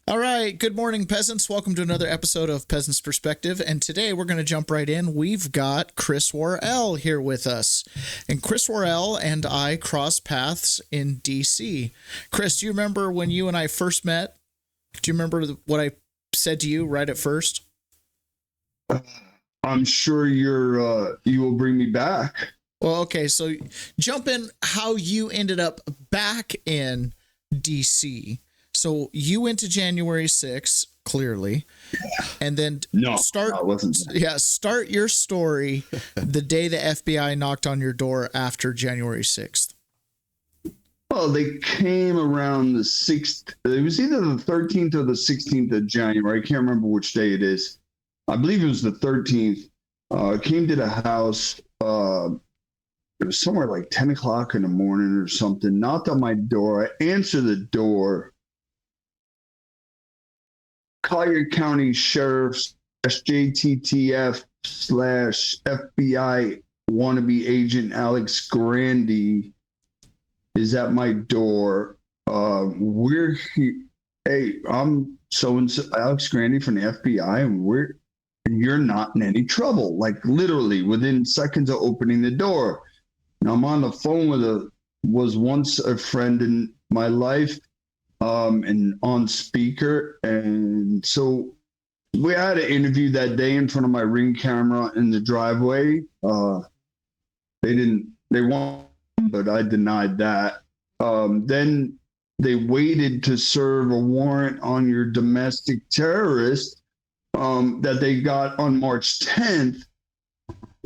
All right. Good morning, peasants. Welcome to another episode of Peasants Perspective. And today we're going to jump right in. We've got Chris Worrell here with us. And Chris Worrell and I crossed paths in D.C. Chris, do you remember when you and I first met? Do you remember what I said to you right at first? I'm sure you will bring me back. Well, okay. So jump in how you ended up back in D.C. So you went to January 6th, clearly, and then start your story the day the FBI knocked on your door after January 6th. Well, they came around the 6th. It was either the 13th or the 16th of January. I can't remember which day it is. I believe it was the 13th. Came to the house. It was somewhere like 10 o'clock in the morning or something. Knocked on my door. I answered the door. Collier County Sheriff /JTTF /FBI wannabe agent Alex Grandy is at my door. We're here. Hey, I'm so-and-so Alex Grandy from the FBI, and you're not in any trouble. Like literally within seconds of opening the door. Now I'm on the phone with was once a friend in my life. And on speaker. And so we had an interview that day in front of my Ring camera in the driveway. They won, but I denied that. Then they waited to serve a warrant on your domestic terrorist that they got on March 10th,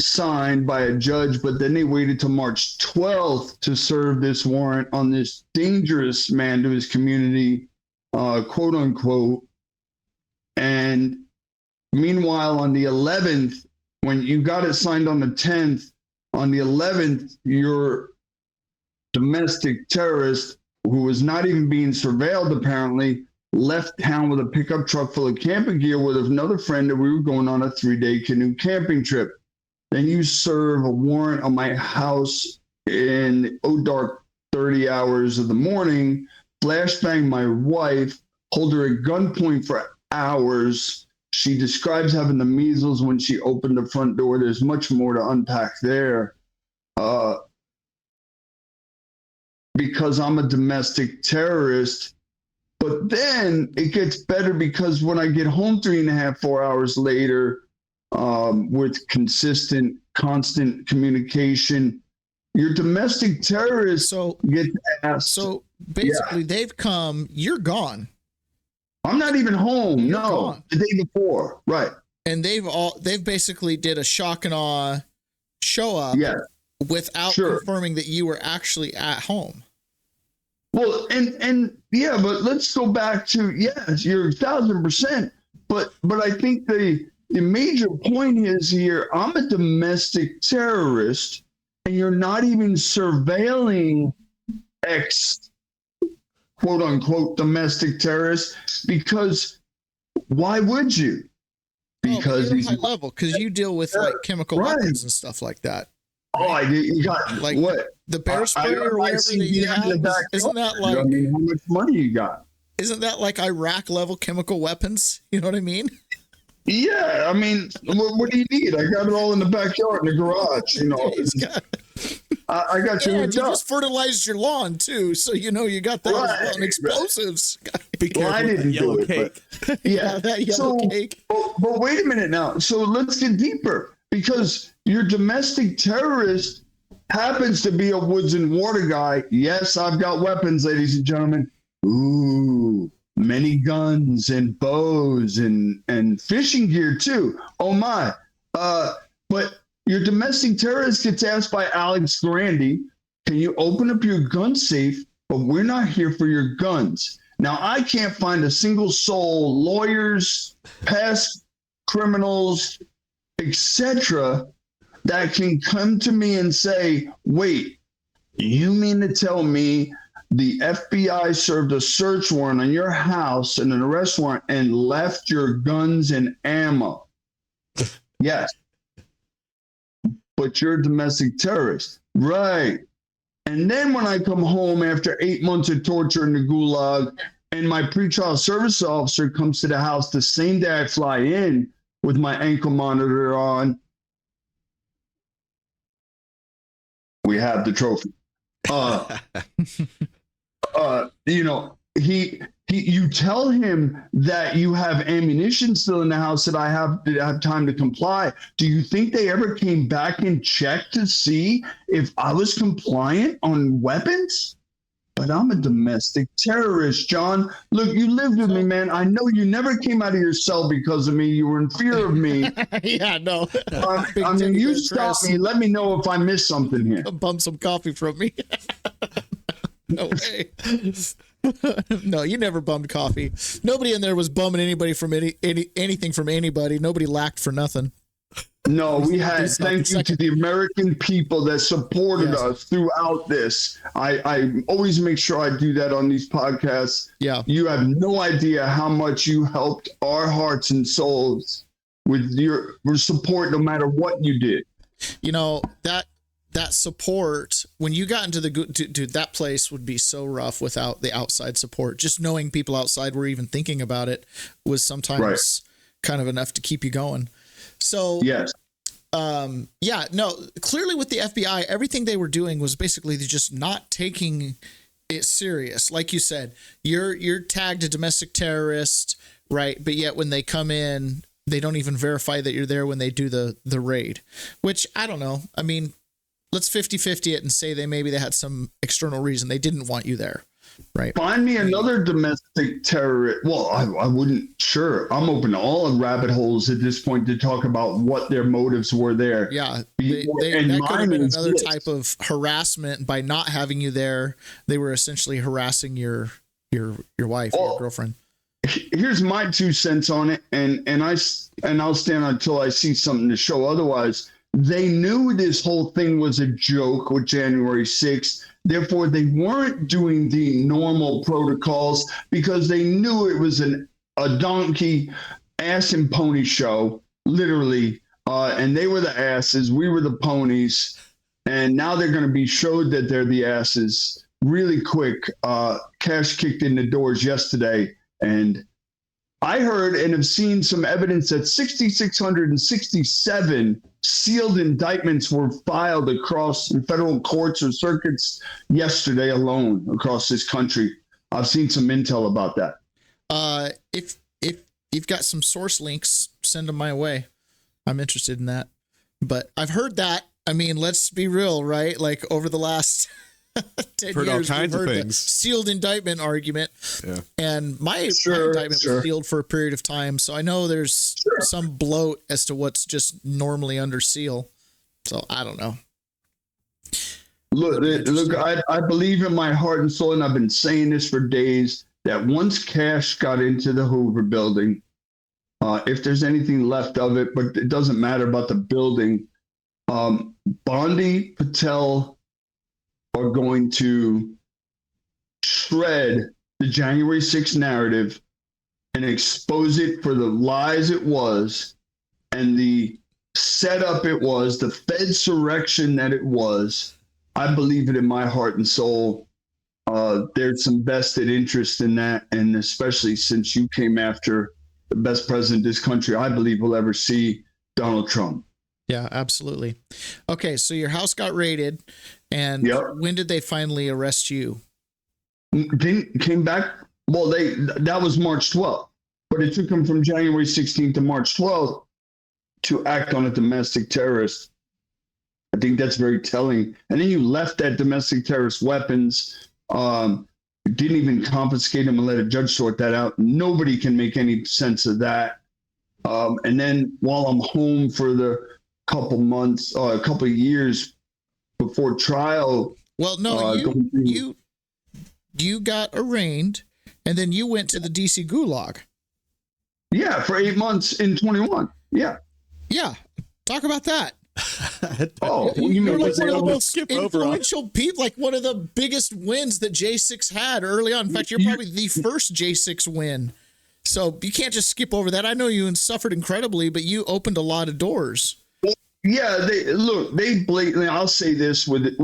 signed by a judge, but then they waited till March 12th to serve this warrant on this dangerous man to his community, quote unquote. And meanwhile, on the 11th, when you got it signed on the 10th, on the 11th, your domestic terrorist, who was not even being surveilled apparently, left town with a pickup truck full of camping gear with another friend that we were going on a 3-day canoe camping trip. Then you serve a warrant on my house in dark 30 hours of the morning, flashbang my wife, hold her at gunpoint for hours. She describes having the measles when she opened the front door. There's much more to unpack there. Because I'm a domestic terrorist. But then it gets better because when I get home 3.5, 4 hours later, with constant communication, your domestic terrorists get asked. So basically, they've come. You're gone. I'm not even home. You're gone. The day before, right? And they've basically did a shock and awe show up, without confirming that you were actually at home. Well, and but let's go back to yes, you're 1,000%. But I think the major point is here, I'm a domestic terrorist, and you're not even surveilling quote unquote domestic terrorists, because why would you? Because high level, because you deal with like chemical weapons and stuff like that. Right? Oh, you got like what? The bear spray or whatever that you have. Isn't that like? I mean, how much money you got? Isn't that like Iraq level chemical weapons? You know what I mean? Yeah, I mean, what do you need? I got it all in the backyard, in the garage. You know, I got you. Yeah, you just fertilized your lawn too, so you know you got that as well, explosives. Be careful, I didn't do it, cake. But, yeah, that yellow cake. But wait a minute now. So let's get deeper, because your domestic terrorist happens to be a woods and water guy. Yes, I've got weapons, ladies and gentlemen. Ooh. Many guns and bows and fishing gear too. Oh my. But your domestic terrorist gets asked by Alex Grandy, can you open up your gun safe? But we're not here for your guns. Now, I can't find a single soul, lawyers, past criminals, etc., that can come to me and say, wait, you mean to tell me the FBI served a search warrant on your house and an arrest warrant and left your guns and ammo? Yes. But you're a domestic terrorist. Right. And then when I come home after 8 months of torture in the gulag, And my pretrial service officer comes to the house the same day I fly in with my ankle monitor on. We have the trophy. You tell him that you have ammunition still in the house, that I have time to comply. Do you think they ever came back and checked to see if I was compliant on weapons? But I'm a domestic terrorist, John. Look, you lived with me, man. I know you never came out of your cell because of me. You were in fear of me. Yeah, no. I mean, you stop me. Let me know if I missed something here. Bum some coffee from me. No way. No, you never bummed coffee. Nobody in there was bumming anybody from anything from anybody. Nobody lacked for nothing. No, we had, thank you to the American people that supported us throughout this. I always make sure I do that on these podcasts. Yeah. You have no idea how much you helped our hearts and souls with your support, no matter what you did. You know, that support, when you got into dude, that place would be so rough without the outside support. Just knowing people outside were even thinking about it was sometimes kind of enough to keep you going. So, yes. Clearly with the FBI, everything they were doing was basically just not taking it serious. Like you said, you're tagged a domestic terrorist, right? But yet when they come in, they don't even verify that you're there when they do the raid, which I don't know. I mean, let's 50-50 it and say maybe they had some external reason they didn't want you there, right? Find me another domestic terrorist. Well, I wouldn't. Sure, I'm open to all the rabbit holes at this point to talk about what their motives were there. Yeah, that could have been another type of harassment by not having you there. They were essentially harassing your wife, your girlfriend. Here's my 2 cents on it, and I'll stand until I see something to show otherwise. They knew this whole thing was a joke with January 6th. Therefore, they weren't doing the normal protocols because they knew it was a donkey ass and pony show, literally. And they were the asses. We were the ponies. And now they're going to be showed that they're the asses really quick. Cash kicked in the doors yesterday. And I heard and have seen some evidence that 6,667 sealed indictments were filed across federal courts or circuits yesterday alone across this country. I've seen some intel about that. If you've got some source links, send them my way. I'm interested in that. But I've heard that. I mean, let's be real, right? Like over the last 10 heard years, all kinds we've of heard things. the sealed indictment argument. Yeah. And my indictment was sealed for a period of time. So I know there's some bloat as to what's just normally under seal. So I don't know. Look, I believe in my heart and soul, and I've been saying this for days, that once Cash got into the Hoover building, if there's anything left of it, but it doesn't matter about the building, Bondi, Patel are going to shred the January 6th narrative and expose it for the lies it was and the setup it was, the Fedsurrection that it was. I believe it in my heart and soul. There's some vested interest in that, and especially since you came after the best president this country, I believe, will ever see, Donald Trump. Yeah, absolutely. Okay, so your house got raided, and when did they finally arrest you? Came back. Well, that was March 12th, but it took them from January 16th to March 12th to act on a domestic terrorist. I think that's very telling. And then you left that domestic terrorist weapons, didn't even confiscate them and let a judge sort that out. Nobody can make any sense of that. And then while I'm home for the couple months, a couple of years before trial. Well, no, you got arraigned, and then you went to the DC Gulag. Yeah, for 8 months in 21. Yeah. Yeah. Talk about that. You mean like one of the most influential people, like one of the biggest wins that J6 had early on. In fact, you're probably the first J6 win. So you can't just skip over that. I know you suffered incredibly, but you opened a lot of doors. Yeah, they blatantly, I'll say this with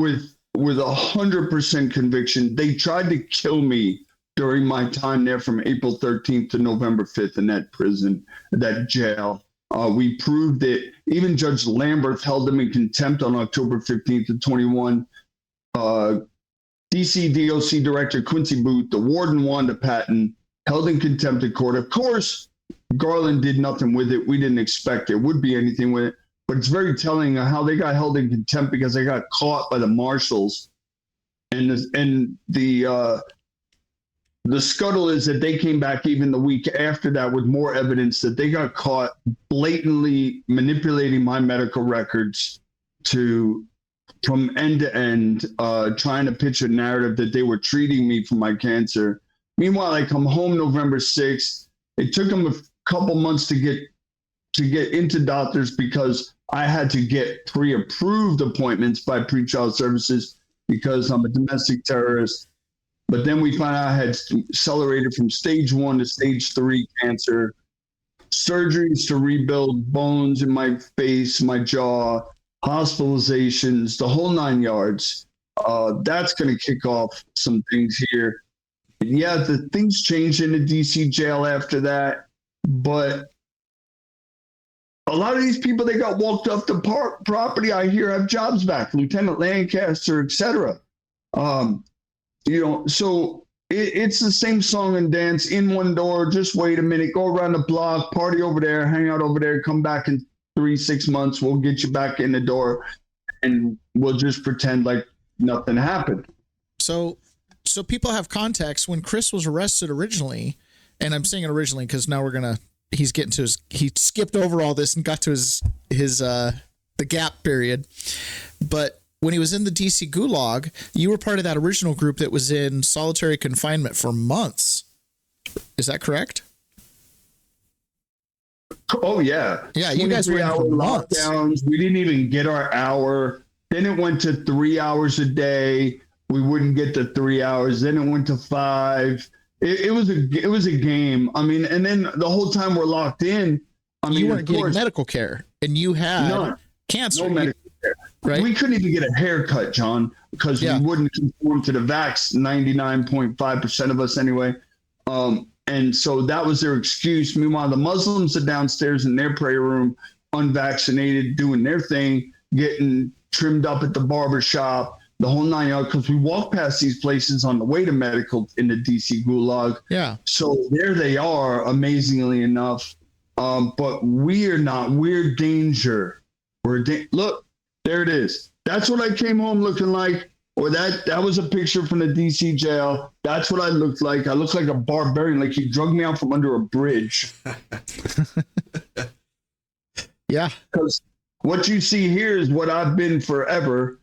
100% conviction, they tried to kill me during my time there from April 13th to November 5th in that prison, that jail. We proved it. Even Judge Lambert held him in contempt on October 15th of 21. DC DOC Director Quincy Booth, the warden Wanda Patton, held in contempt of court. Of course, Garland did nothing with it. We didn't expect there would be anything with it. But it's very telling how they got held in contempt because they got caught by the marshals. And the scuttle is that they came back even the week after that with more evidence that they got caught blatantly manipulating my medical records from end to end, trying to pitch a narrative that they were treating me for my cancer. Meanwhile, I come home November 6th. It took them a couple months to get into doctors because I had to get pre-approved appointments by pretrial services because I'm a domestic terrorist. But then we found out I had accelerated from stage 1 to stage 3 cancer, surgeries to rebuild bones in my face, my jaw, hospitalizations, the whole 9 yards. That's going to kick off some things here. And yeah, the things changed in the DC jail after that, but a lot of these people that got walked off the property, I hear, have jobs back, Lieutenant Lancaster, etc. So it's the same song and dance in one door. Just wait a minute, go around the block, party over there, hang out over there, come back in 3-6 months. We'll get you back in the door and we'll just pretend like nothing happened. So people have context. When Chris was arrested originally, and I'm saying it originally because now he's getting to he skipped over all this and got to his the gap period. But when he was in the DC Gulag, you were part of that original group that was in solitary confinement for months. Is that correct? Oh yeah. Yeah, you guys were in for months. Lockdowns. We didn't even get our hour. Then it went to 3 hours a day. We wouldn't get to 3 hours. Then it went to 5. It was a game. I mean, and then the whole time we're locked in. I mean, you weren't getting medical care, and you had cancer. No medical care. Right? We couldn't even get a haircut, John, because we wouldn't conform to the vax. 99.5% of us, anyway. And so that was their excuse. Meanwhile, the Muslims are downstairs in their prayer room, unvaccinated, doing their thing, getting trimmed up at the barber shop. The whole 9 yards, because we walked past these places on the way to medical in the DC Gulag. Yeah. So there they are, amazingly enough. But we're not. We're danger. Look, there it is. That's what I came home looking like. Or that was a picture from the DC jail. That's what I looked like. I looked like a barbarian, like he drugged me out from under a bridge. Yeah. Because what you see here is what I've been forever.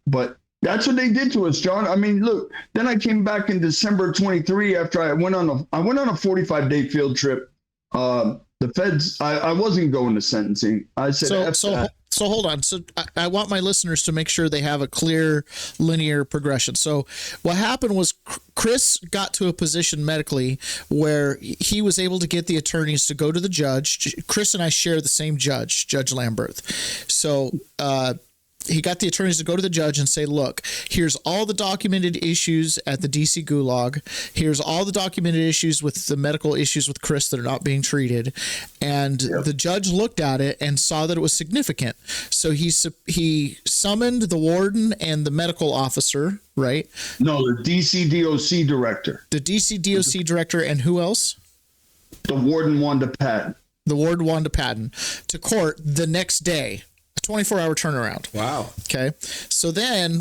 But that's what they did to us, John. I mean, look, then I came back in December 23 after I went on a 45-day field trip. The feds, I wasn't going to sentencing. I said, so hold on. So I want my listeners to make sure they have a clear linear progression. So what happened was Chris got to a position medically where he was able to get the attorneys to go to the judge. Chris and I share the same judge, Judge Lambert. So, he got the attorneys to go to the judge and say, look, here's all the documented issues at the DC Gulag. Here's all the documented issues with the medical issues with Chris that are not being treated. And the judge looked at it and saw that it was significant. So he summoned the warden and the medical officer, right? No, the DC DOC director. The DC DOC director, and who else? The warden Wanda Patton. The warden Wanda Patton to court the next day. 24-hour turnaround. Wow. Okay. So then,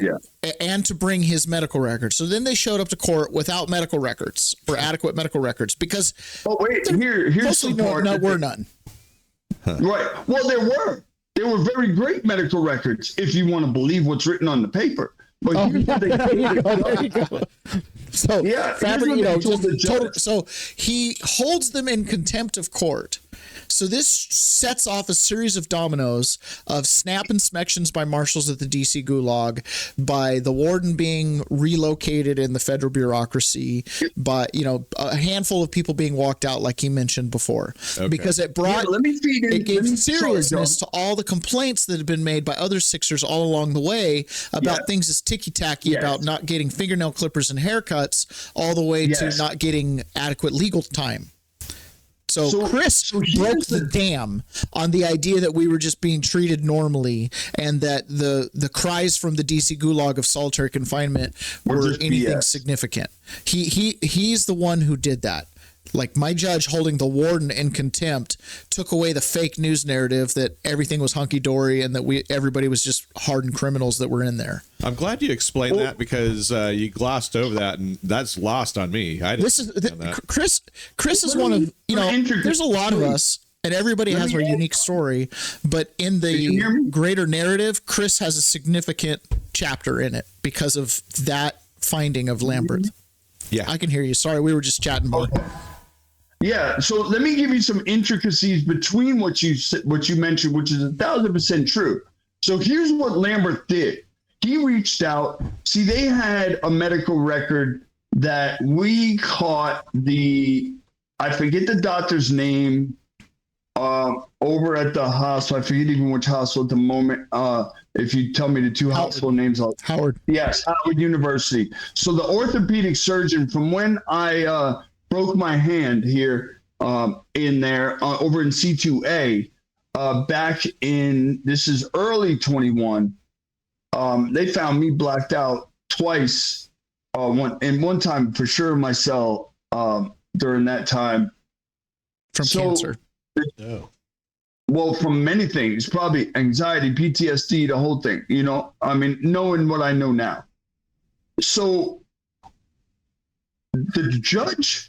and to bring his medical records. So then they showed up to court without medical records or adequate medical records because. Oh wait, here's the part. No, were none. Huh. Right. Well, there were very great medical records if you want to believe what's written on the paper. But there you go. So so he holds them in contempt of court. So this sets off a series of dominoes of snap inspections by marshals at the DC Gulag, by the warden being relocated in the federal bureaucracy, by a handful of people being walked out, like you mentioned before, because it brought it gave seriousness to all the complaints that had been made by other Sixers all along the way about things as ticky-tacky about not getting fingernail clippers and haircuts. cuts all the way to not getting adequate legal time. So Chris broke the dam on the idea that we were just being treated normally and that the cries from the DC gulag of solitary confinement were anything significant. He's the one who did that. Like, my judge holding the warden in contempt took away the fake news narrative that everything was hunky-dory and that everybody was just hardened criminals that were in there. I'm glad you explained that, because you glossed over that, and that's lost on me. Chris is one of, there's a lot of us, and everybody has our unique story, but in the greater narrative, Chris has a significant chapter in it because of that finding of Lambert. Yeah, I can hear you. Sorry, we were just chatting more. Yeah, so let me give you some intricacies between what you mentioned, which is 1,000% true. So here's what Lambert did. He reached out. See, they had a medical record that we caught I forget the doctor's name, over at the hospital. I forget even which hospital at the moment. If you tell me the two hospital names, Howard. Yes, Howard University. So the orthopedic surgeon, from when I broke my hand here in there over in C2A, back in, this is early 21, they found me blacked out twice, one time for sure in my cell during that time. From cancer. Well, from many things, probably anxiety, PTSD, the whole thing, knowing what I know now. So the judge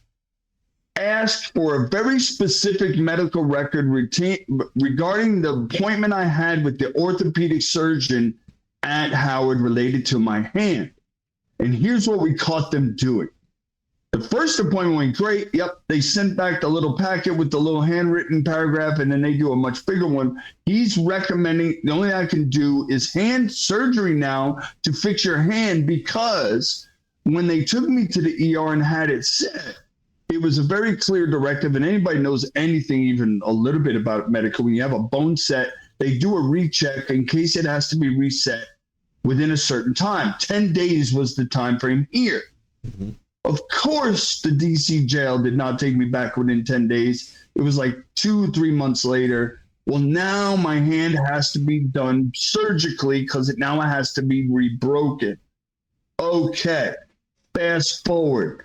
asked for a very specific medical record regarding the appointment I had with the orthopedic surgeon at Howard related to my hand. And here's what we caught them doing. The first appointment went great. Yep, they sent back the little packet with the little handwritten paragraph, and then they do a much bigger one. He's recommending the only thing I can do is hand surgery now to fix your hand, because when they took me to the ER and had it set, it was a very clear directive, and anybody knows anything even a little bit about medical, when you have a bone set, they do a recheck in case it has to be reset within a certain time. 10 days was the time frame here. Mm-hmm. Of course, the DC jail did not take me back within 10 days. It was like 2-3 months later. Well, now my hand has to be done surgically because it now has to be rebroken. Okay, fast forward.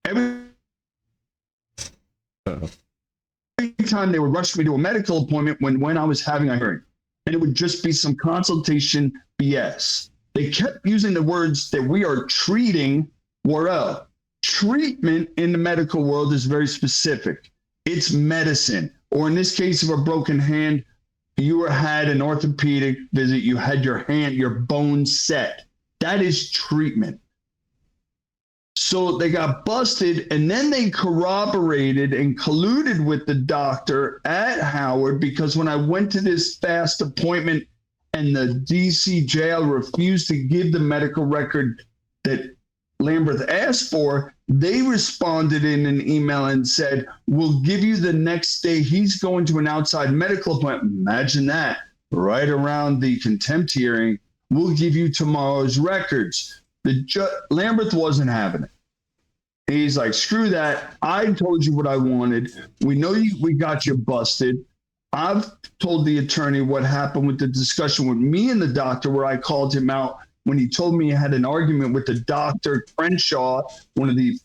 Every time they would rush me to a medical appointment when I was having a hearing, and it would just be some consultation BS. They kept using the words that we are treating Worrell. Treatment in the medical world is very specific. It's medicine. Or in this case of a broken hand, you had an orthopedic visit, you had your bone set. That is treatment. So they got busted, and then they corroborated and colluded with the doctor at Howard, because when I went to this fast appointment and the DC jail refused to give the medical record that Lambert asked for, they responded in an email and said, we'll give you the next day. He's going to an outside medical appointment. Imagine that, right around the contempt hearing. We'll give you tomorrow's records. Lambert wasn't having it. He's like, screw that. I told you what I wanted. We know we got you busted. I've told the attorney what happened with the discussion with me and the doctor, where I called him out when he told me he had an argument with the doctor, Crenshaw, one of the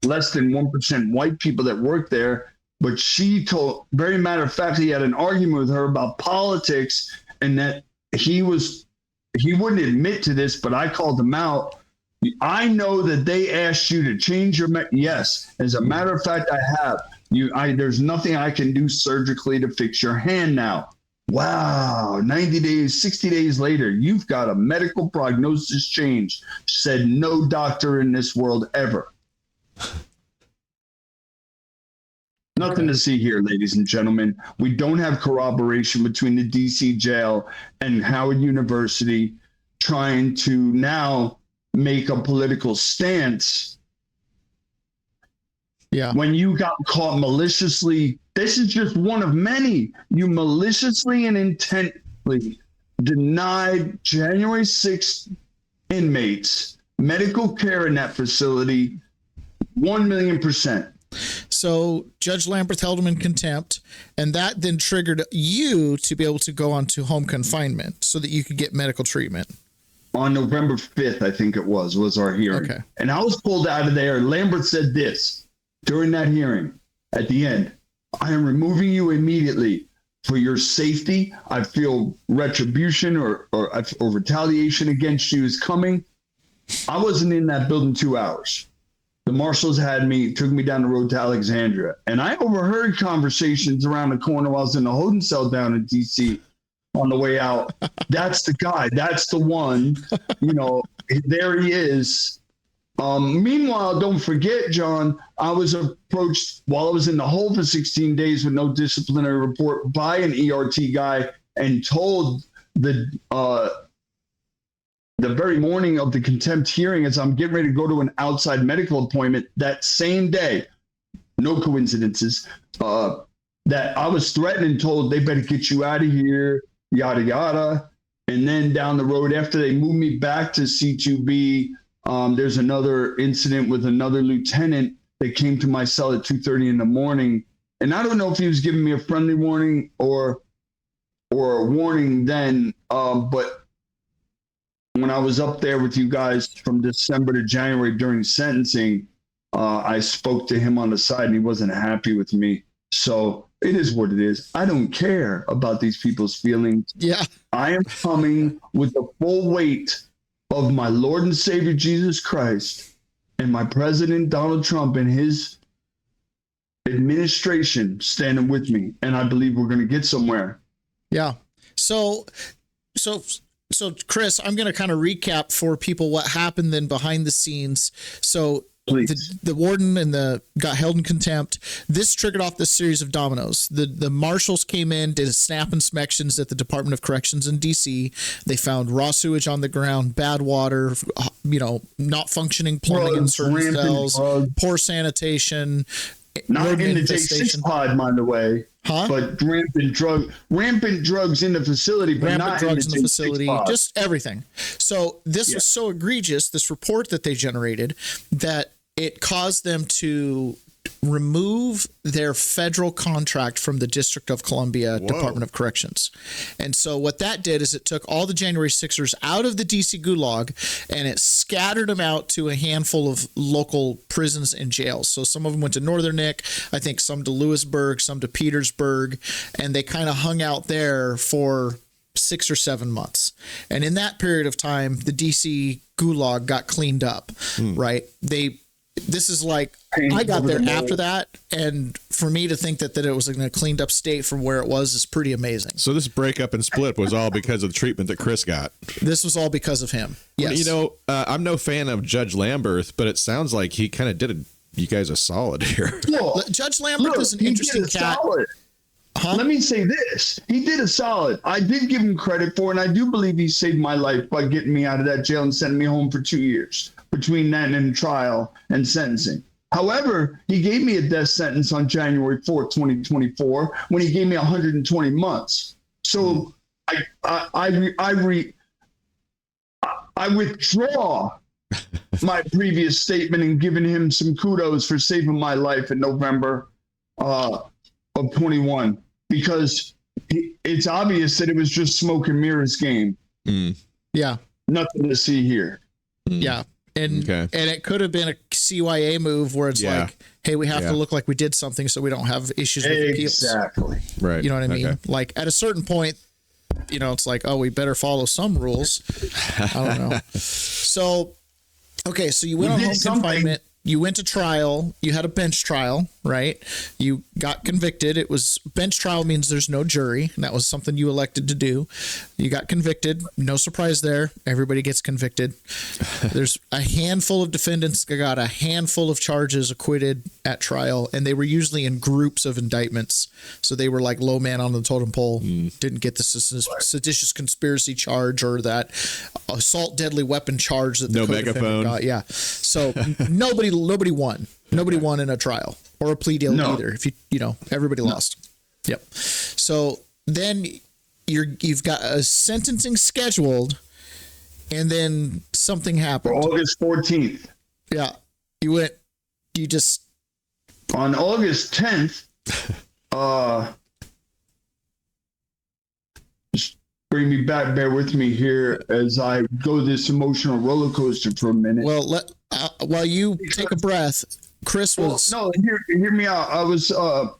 less than 1% white people that work there. But she told, very matter of fact, he had an argument with her about politics, and that he wouldn't admit to this, but I called him out. I know that they asked you to change your, yes, as a matter of fact, I have. There's nothing I can do surgically to fix your hand now. Wow, 90 days, 60 days later, you've got a medical prognosis change, said no doctor in this world ever. Nothing to see here, ladies and gentlemen. We don't have corroboration between the DC jail and Howard University trying to now make a political stance. Yeah. When you got caught maliciously, this is just one of many. You maliciously and intently denied January 6th inmates medical care in that facility 1,000,000%. So Judge Lamberth held him in contempt, and that then triggered you to be able to go on to home confinement so that you could get medical treatment. On November 5th, I think it was our hearing. Okay. And I was pulled out of there. Lamberth said this during that hearing at the end: I am removing you immediately for your safety. I feel retribution or retaliation against you is coming. I wasn't in that building 2 hours. The marshals took me down the road to Alexandria, and I overheard conversations around the corner while I was in the holding cell down in DC on the way out. That's the guy. That's the one. There he is. Meanwhile, don't forget, John, I was approached while I was in the hole for 16 days with no disciplinary report by an ERT guy and told the very morning of the contempt hearing, as I'm getting ready to go to an outside medical appointment that same day, no coincidences, that I was threatened and told they better get you out of here, yada, yada. And then down the road, after they moved me back to C2B, there's another incident with another lieutenant that came to my cell at 2:30 in the morning. And I don't know if he was giving me a friendly warning or a warning then, but when I was up there with you guys from December to January during sentencing, I spoke to him on the side and he wasn't happy with me. So it is what it is. I don't care about these people's feelings. Yeah. I am coming with the full weight of my Lord and Savior Jesus Christ and my President Donald Trump and his administration standing with me. And I believe we're going to get somewhere. Yeah. So Chris, I'm going to kind of recap for people what happened then behind the scenes. So the warden got held in contempt. This triggered off this series of dominoes. The marshals came in, did snap inspections at the Department of Corrections in DC. They found raw sewage on the ground, bad water, not functioning plumbing in certain cells, poor sanitation. Not in the J6 pod, by the way. Huh? But rampant drugs in the facility, but not in the facility, just everything. So this was so egregious, this report that they generated, that it caused them to remove their federal contract from the District of Columbia Department of Corrections. And so what that did is it took all the January 6ers out of the DC gulag and it scattered them out to a handful of local prisons and jails. So some of them went to Northern Nick, I think some to Lewisburg, some to Petersburg, and they kind of hung out there for 6 or 7 months. And in that period of time, the DC gulag got cleaned up, right? This is like, I got there after that, and for me to think that it was in a cleaned up state from where it was is pretty amazing. So this breakup and split was all because of the treatment that Chris got. This was all because of him. Yes. I'm no fan of Judge Lamberth, but it sounds like he kind of did you guys a solid here. Judge Lamberth is an interesting cat. Huh? Let me say this. He did a solid. I did give him credit for it, and I do believe he saved my life by getting me out of that jail and sending me home for 2 years between that and trial and sentencing. However, he gave me a death sentence on January 4th, 2024, when he gave me 120 months. So I withdraw my previous statement and giving him some kudos for saving my life in November of 21, because it's obvious that it was just smoke and mirrors game. Yeah. Nothing to see here. Yeah. And it could have been a CYA move where it's like, hey, we have to look like we did something so we don't have issues with appeals. Exactly. Right. You know what I mean? Like at a certain point, it's like, oh, we better follow some rules. I don't know. So you went on home confinement. You went to trial. You had a bench trial, right? You got convicted. It was bench trial means there's no jury, and that was something you elected to do. You got convicted. No surprise there. Everybody gets convicted. There's a handful of defendants that got a handful of charges acquitted at trial, and they were usually in groups of indictments. So they were like low man on the totem pole. Didn't get the seditious conspiracy charge or that assault deadly weapon charge that the co-defendant got. Yeah. So nobody won. Nobody won in a trial or a plea deal either. If everybody lost. Yep. So then you've got a sentencing scheduled, and then something happened. August 14th. Yeah. You went You just on August 10th, just bring me back, bear with me here as I go this emotional roller coaster for a minute. Well, while you take a breath, Chris was... Well, no, hear me out. I was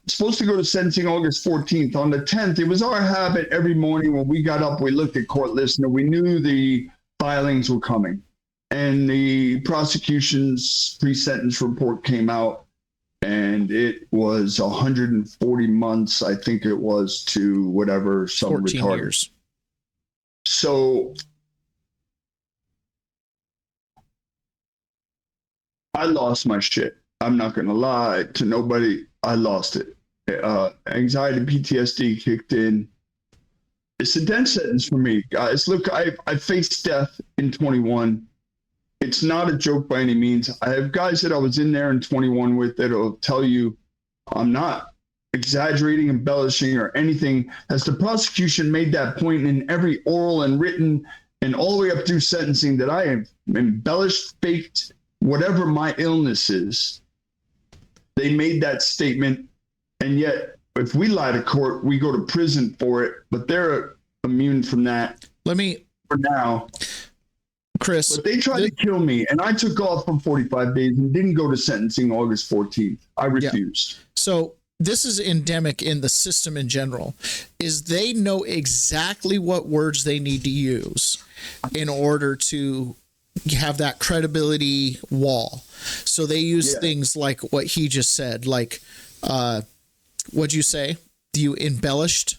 supposed to go to sentencing August 14th. On the 10th, it was our habit every morning when we got up, we looked at court listener. We knew the filings were coming. And the prosecution's pre-sentence report came out, and it was 140 months, I think it was, to whatever, some 14 retarded. years. So I lost my shit. I'm not going to lie to nobody. I lost it. Anxiety, PTSD kicked in. It's a death sentence for me, guys. Look, I faced death in 21. It's not a joke by any means. I have guys that I was in there in 21 with that'll tell you I'm not exaggerating, embellishing, or anything. As the prosecution made that point in every oral and written and all the way up through sentencing that I have embellished, faked, whatever my illness is, they made that statement. And yet, if we lie to court, we go to prison for it, but they're immune from that. Let me... For now. Chris. But they tried to kill me, and I took off for 45 days and didn't go to sentencing August 14th. I refused. Yeah. So this is endemic in the system in general, is they know exactly what words they need to use in order to have that credibility wall. So they use things like what he just said, like, what'd you say? You embellished?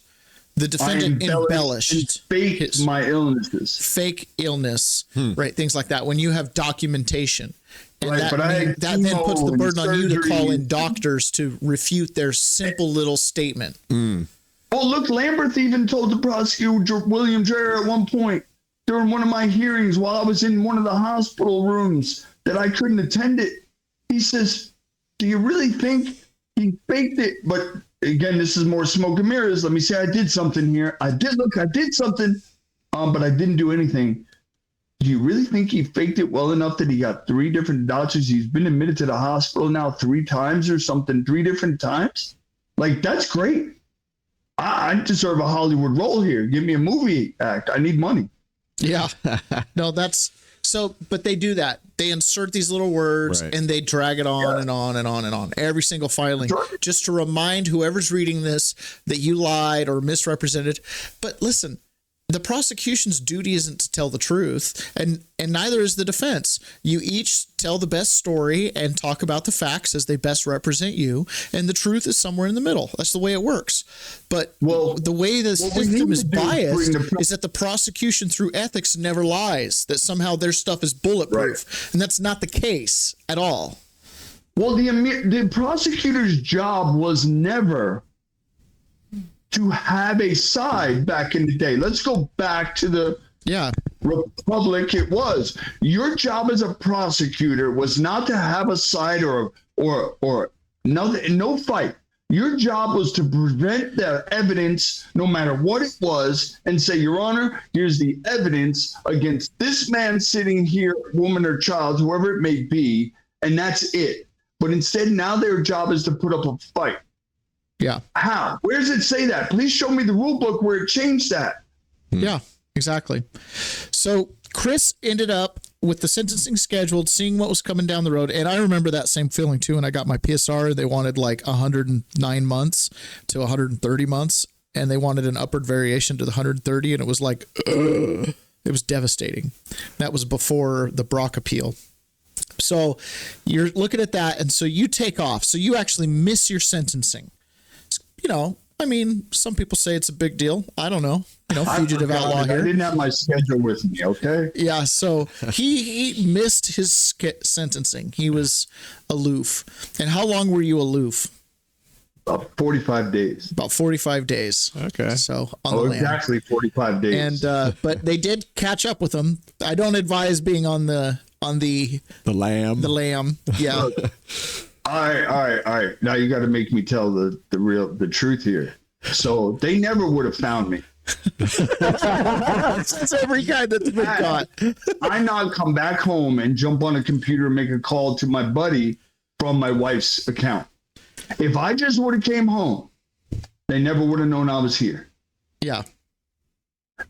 The defendant embellished faked my illnesses. Fake illness, right? Things like that. When you have documentation. And right, that then puts the burden on you to call in doctors to refute their simple little statement. Well, look, Lamberth even told the prosecutor, William Dreher, at one point during one of my hearings while I was in one of the hospital rooms that I couldn't attend it. He says, do you really think he faked it? But again, this is more smoke and mirrors. Let me say I did something here. I did something, but I didn't do anything. Do you really think he faked it well enough that he got 3 different doctors? He's been admitted to the hospital now 3 times or something, 3 different times? Like, that's great. I deserve a Hollywood role here. Give me a movie act. I need money. Yeah. No, that's so, but they do that. They insert these little words and they drag it on and on and on and on. Every single filing, just to remind whoever's reading this that you lied or misrepresented. But listen, the prosecution's duty isn't to tell the truth, and neither is the defense. You each tell the best story and talk about the facts as they best represent you, and the truth is somewhere in the middle. That's the way it works. But the way the system is biased is that the prosecution through ethics never lies, that somehow their stuff is bulletproof, and that's not the case at all. Well, the prosecutor's job was never to have a side back in the day. Let's go back to the Republic. It was your job as a prosecutor was not to have a side or nothing, no fight. Your job was to present the evidence, no matter what it was, and say, Your Honor, here's the evidence against this man sitting here, woman or child, whoever it may be, and that's it. But instead, now their job is to put up a fight. Yeah. How? Where does it say that? Please show me the rule book where it changed that. Yeah, exactly. So Chris ended up with the sentencing scheduled, seeing what was coming down the road. And I remember that same feeling too. And I got my PSR. They wanted like 109 months to 130 months. And they wanted an upward variation to the 130. And it was like, it was devastating. That was before the Brock appeal. So you're looking at that. And so you take off. So you actually miss your sentencing. You know, I mean, some people say it's a big deal. I don't know. You know, fugitive outlaw here. I didn't have my schedule with me, okay? Yeah, so he missed his sentencing. He was aloof. And how long were you aloof? About 45 days. About 45 days. Okay. So on the land. Exactly 45 days. And but they did catch up with him. I don't advise being on the lamb. The lamb. Yeah. All right. Now you got to make me tell the truth here. So they never would have found me. That's every guy that's been caught. I not come back home and jump on a computer and make a call to my buddy from my wife's account. If I just would have came home, they never would have known I was here. Yeah.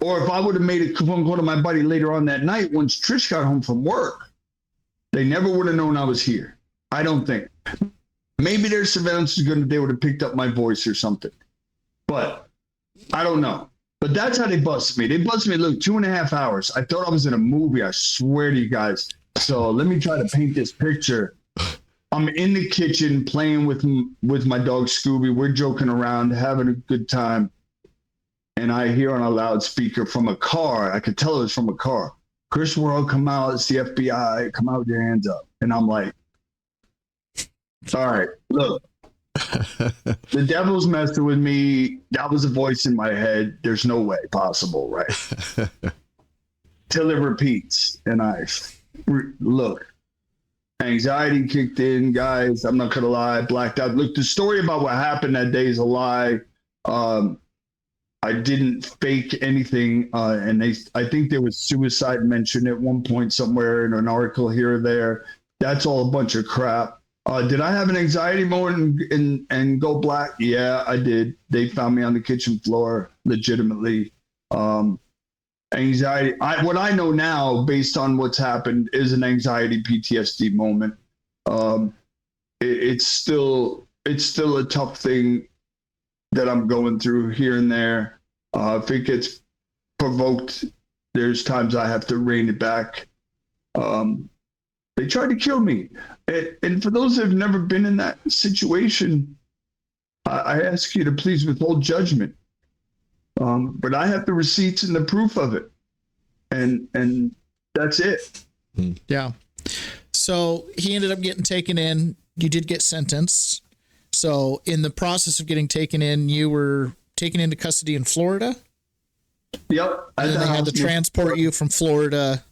Or if I would have made a phone call to my buddy later on that night, once Trish got home from work, they never would have known I was here. I don't think. Maybe their surveillance is good. They would have picked up my voice or something. But I don't know. But that's how they busted me. They busted me, look, 2.5 hours. I thought I was in a movie. I swear to you guys. So let me try to paint this picture. I'm in the kitchen playing with my dog Scooby. We're joking around, having a good time. And I hear on a loudspeaker from a car. I could tell it was from a car. Chris Worrell, come out. It's the FBI. Come out with your hands up. And I'm like, all right, look. The devil's messing with me. That was a voice in my head. There's no way possible, right? Till it repeats. And look. Anxiety kicked in, guys. I'm not gonna lie, blacked out. Look, the story about what happened that day is a lie. I didn't fake anything, and I think there was suicide mentioned at one point somewhere in an article here or there. That's all a bunch of crap. Did I have an anxiety moment and go black? Yeah, I did. They found me on the kitchen floor, legitimately. Anxiety. What I know now, based on what's happened, is an anxiety PTSD moment. It's still a tough thing that I'm going through here and there. If it gets provoked, there's times I have to rein it back. They tried to kill me, and for those that have never been in that situation, I ask you to please withhold judgment. But I have the receipts and the proof of it. And that's it. Yeah. So he ended up getting taken in. You did get sentenced. So in the process of getting taken in, you were taken into custody in Florida? Yep. And then they had to transport you from Florida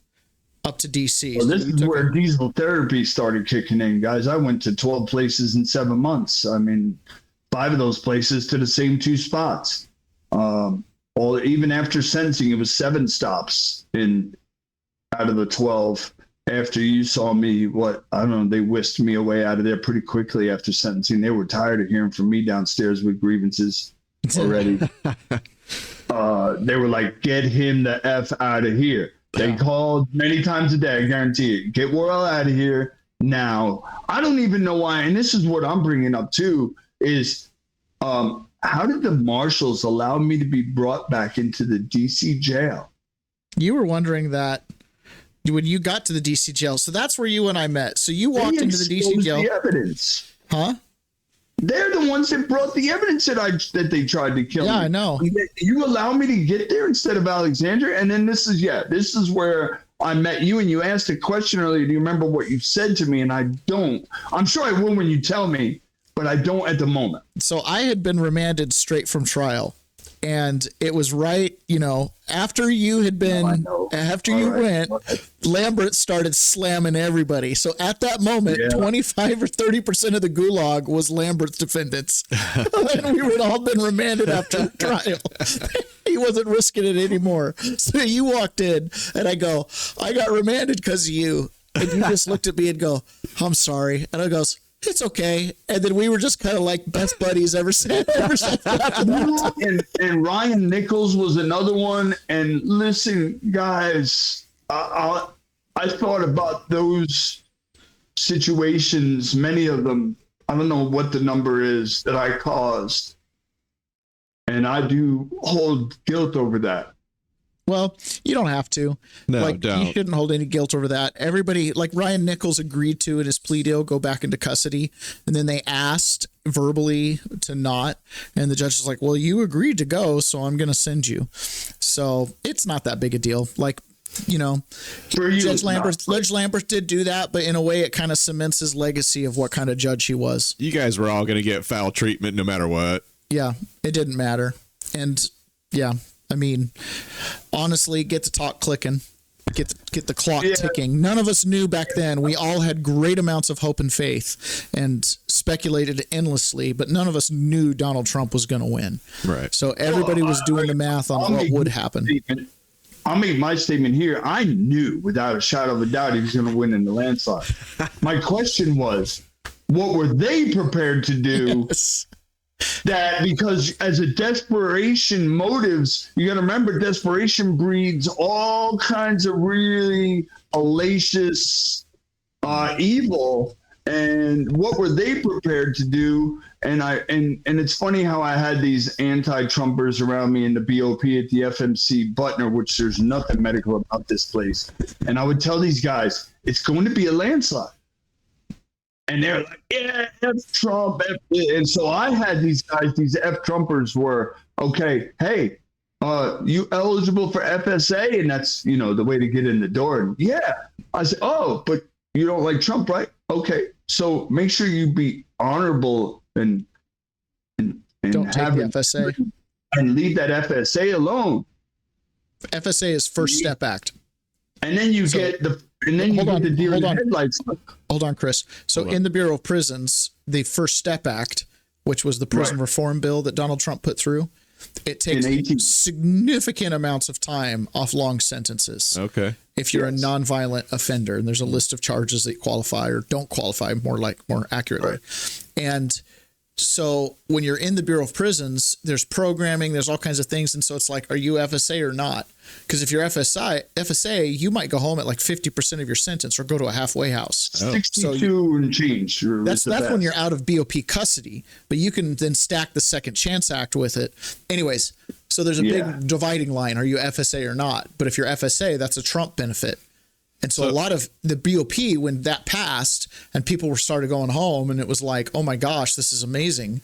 up to DC. Well, this is where diesel therapy started kicking in, guys. I went to 12 places in 7 months. I mean, 5 of those places to the same 2 spots. Even after sentencing, it was 7 stops out of the 12. After you saw me, I don't know, they whisked me away out of there pretty quickly after sentencing. They were tired of hearing from me downstairs with grievances already. They were like, get him the F out of here. They called many times a day, I guarantee it. Get Worrell out of here now. I don't even know why, and this is what I'm bringing up too, is how did the marshals allow me to be brought back into the DC jail? You were wondering that when you got to the DC jail. So that's where you and I met. So you walked into the DC jail. The evidence. Huh? They're the ones that brought the evidence that they tried to kill me. Yeah, I know. You allow me to get there instead of Alexandria. And then this is where I met you, and you asked a question earlier. Do you remember what you said to me? And I don't. I'm sure I will when you tell me, but I don't at the moment. So I had been remanded straight from trial. And it was right, after you had been, went, Lambert started slamming everybody. So at that moment, 25 or 30% of the gulag was Lambert's defendants. And we had all been remanded after the trial. He wasn't risking it anymore. So you walked in and I go, I got remanded because of you. And you just looked at me and go, I'm sorry. And I goes, it's okay. And then we were just kind of like best buddies ever since after that. And Ryan Nichols was another one. And listen, guys, I thought about those situations, many of them. I don't know what the number is that I caused. And I do hold guilt over that. Well, you don't have to. No, don't. You shouldn't hold any guilt over that. Everybody, like Ryan Nichols agreed to in his plea deal, go back into custody. And then they asked verbally to not. And the judge was like, well, you agreed to go, so I'm going to send you. So it's not that big a deal. Like, Judge Lambert did do that, but in a way it kind of cements his legacy of what kind of judge he was. You guys were all going to get foul treatment no matter what. Yeah, it didn't matter. And yeah. I mean, honestly, get the talk clicking, get the clock ticking. None of us knew back then. We all had great amounts of hope and faith and speculated endlessly, but none of us knew Donald Trump was going to win. Right. So everybody was doing the math on what would happen. I'll make my statement here. I knew without a shadow of a doubt he was going to win in the landslide. My question was what were they prepared to do? Yes. That because as a desperation motives, you got to remember desperation breeds all kinds of really hellacious evil. And what were they prepared to do? And it's funny how I had these anti-Trumpers around me in the BOP at the FMC Butner, which there's nothing medical about this place. And I would tell these guys, it's going to be a landslide. And they're like, yeah, F Trump. F. And so I had these guys, these F Trumpers were, okay, hey, you eligible for FSA? And that's, the way to get in the door. And yeah. I said, oh, but you don't like Trump, right? Okay. So make sure you be honorable and don't take the FSA. And leave that FSA alone. FSA is First Step Act. And then you get the deer in the headlights. Hold on, Chris. So in the Bureau of Prisons, the First Step Act, which was the prison reform bill that Donald Trump put through, it takes significant amounts of time off long sentences. Okay. If you're a nonviolent offender, and there's a list of charges that qualify or don't qualify more accurately. Right. And so when you're in the Bureau of Prisons, there's programming, there's all kinds of things. And so it's like, are you FSA or not? Because if you're FSA, you might go home at like 50% of your sentence or go to a halfway house. 62 and change. That's when you're out of BOP custody, but you can then stack the Second Chance Act with it. Anyways, so there's a big dividing line. Are you FSA or not? But if you're FSA, that's a Trump benefit. And so a lot of the BOP, when that passed and people started going home and it was like, oh my gosh, this is amazing.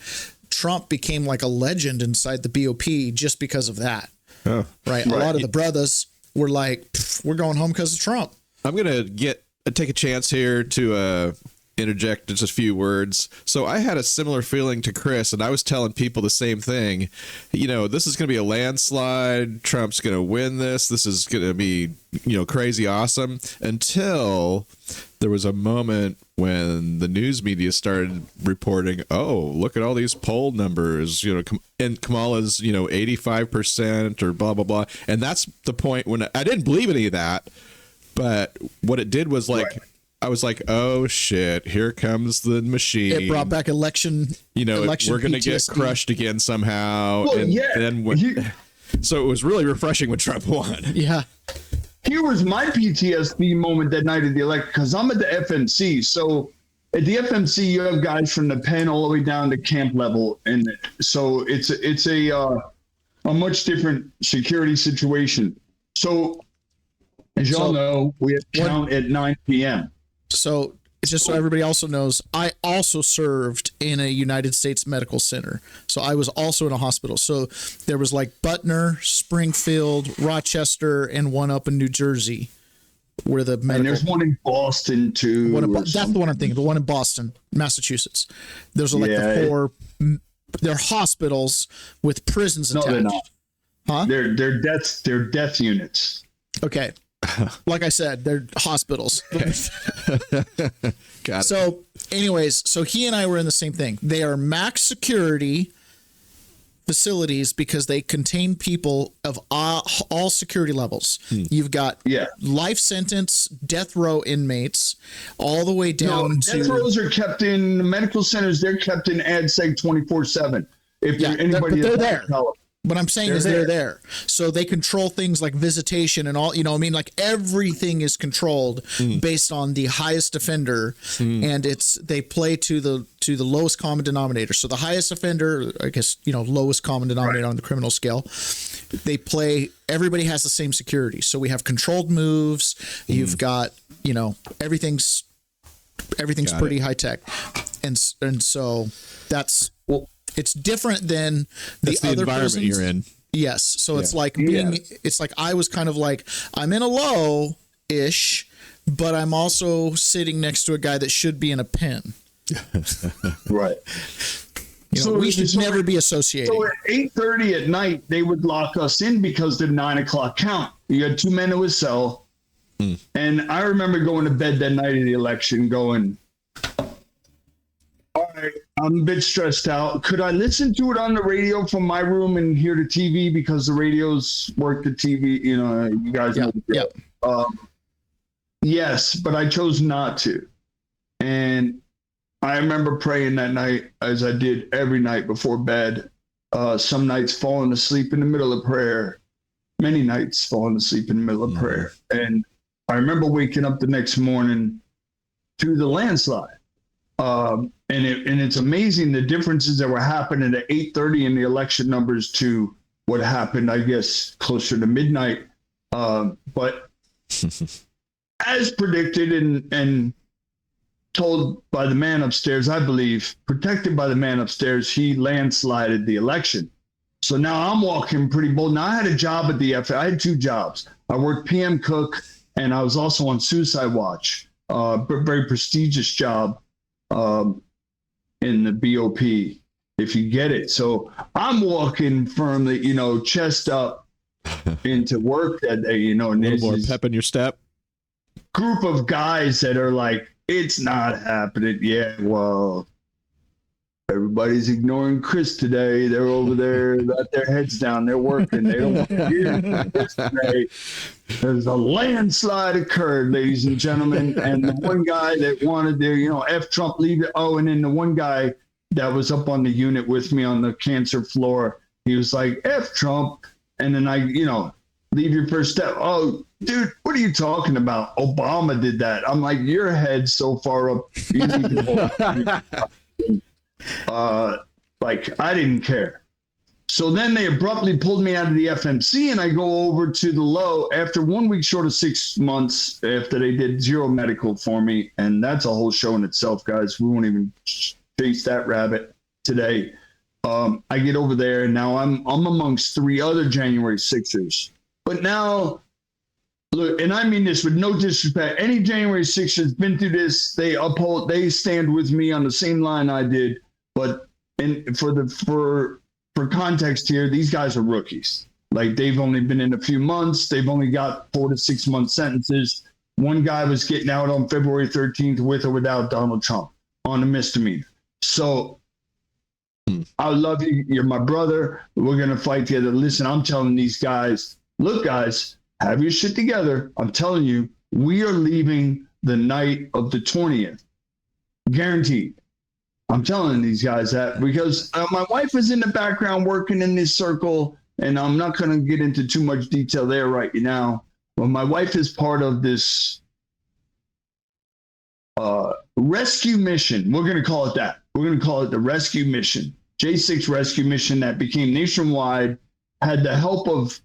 Trump became like a legend inside the BOP just because of that. Oh, right. A lot of the brothers were like, we're going home because of Trump. I'm going to take a chance here to interject just a few words. So I had a similar feeling to Chris, and I was telling people the same thing. This is going to be a landslide. Trump's going to win this. This is going to be, crazy awesome, until there was a moment when the news media started reporting, oh, look at all these poll numbers, and Kamala's, 85% or blah, blah, blah. And that's the point when I didn't believe any of that. But what it did was I was like, oh shit, here comes the machine. It brought back election we're going to get crushed again somehow. Well, and then so it was really refreshing when Trump won. Yeah. Here was my PTSD moment that night of the election, because I'm at the FMC. So at the FMC, you have guys from the pen all the way down to camp level. And so it's a much different security situation. So as y'all know, we have count at 9 p.m. So just so everybody also knows, I also served in a United States Medical Center. So I was also in a hospital. So there was like Butner, Springfield, Rochester, and one up in New Jersey. Where the medical, and there's one in Boston too. That's the one I'm thinking. The one in Boston, Massachusetts. There's like the four. They're hospitals with prisons attached. No, they're not. Huh? They're death units. Okay. Like I said, they're hospitals. Got it. So anyways, so he and I were in the same thing. They are max security facilities because they contain people of all security levels. You've got life sentence, death row inmates, all the way down to... Death rows are kept in medical centers. They're kept in AdSeg 24/7. If anybody... They're there. What I'm saying is they're there. So they control things like visitation and all, like everything is controlled based on the highest offender. And they play to the lowest common denominator. So the highest offender, I guess, lowest common denominator on the criminal scale, everybody has the same security. So we have controlled moves. You've got, everything's pretty high tech. And so that's, it's different than the other environment prisons. You're in. Yes. So it's like it's like I was kind of like, I'm in a low-ish, but I'm also sitting next to a guy that should be in a pen. Right. So we should never be associated. So at 8:30 at night, they would lock us in because the 9 o'clock count. You had 2 men in a cell. And I remember going to bed that night of the election going, all right, I'm a bit stressed out. Could I listen to it on the radio from my room and hear the TV because the radios work the TV? You guys know the drill. Yes, but I chose not to. And I remember praying that night, as I did every night before bed. Some nights falling asleep in the middle of prayer. Many nights falling asleep in the middle of prayer. And I remember waking up the next morning to the landslide. And it's amazing the differences that were happening at 8:30 in the election numbers to what happened, I guess, closer to midnight. But as predicted and told by the man upstairs, I believe, protected by the man upstairs, he landslided the election. So now I'm walking pretty bold. Now I had a job at the I had 2 jobs. I worked PM cook, and I was also on suicide watch. Very prestigious job in the BOP, if you get it. So I'm walking firmly, chest up into work that day, and a little more pep in your step. Group of guys that are like, it's not happening. Yeah, well, everybody's ignoring Chris today. They're over there, got their heads down. They're working. They don't want to hear this today. There's a landslide occurred, ladies and gentlemen. And the one guy that wanted to, F Trump, leave it. Oh, and then the one guy that was up on the unit with me on the cancer floor, he was like, F Trump. And then I, leave your first step. Oh, dude, what are you talking about? Obama did that. I'm like, your head's so far up. You need to like, I didn't care. So then they abruptly pulled me out of the FMC, and I go over to the low after 1 week short of 6 months after they did 0 medical for me. And that's a whole show in itself, guys. We won't even chase that rabbit today. I get over there, and now I'm amongst 3 other January 6ers. But now, look, and I mean this with no disrespect, any January 6ers has been through this, they stand with me on the same line I did. But for context here, these guys are rookies. Like, they've only been in a few months. They've only got 4 to 6 month sentences. One guy was getting out on February 13th with or without Donald Trump on a misdemeanor. So I love you. You're my brother. We're going to fight together. Listen, I'm telling these guys, look, guys, have your shit together. I'm telling you, we are leaving the night of the 20th. Guaranteed. I'm telling these guys that because my wife is in the background working in this circle, and I'm not going to get into too much detail there right now. But my wife is part of this rescue mission. We're going to call it that. We're going to call it the rescue mission, J6 rescue mission that became nationwide, had the help of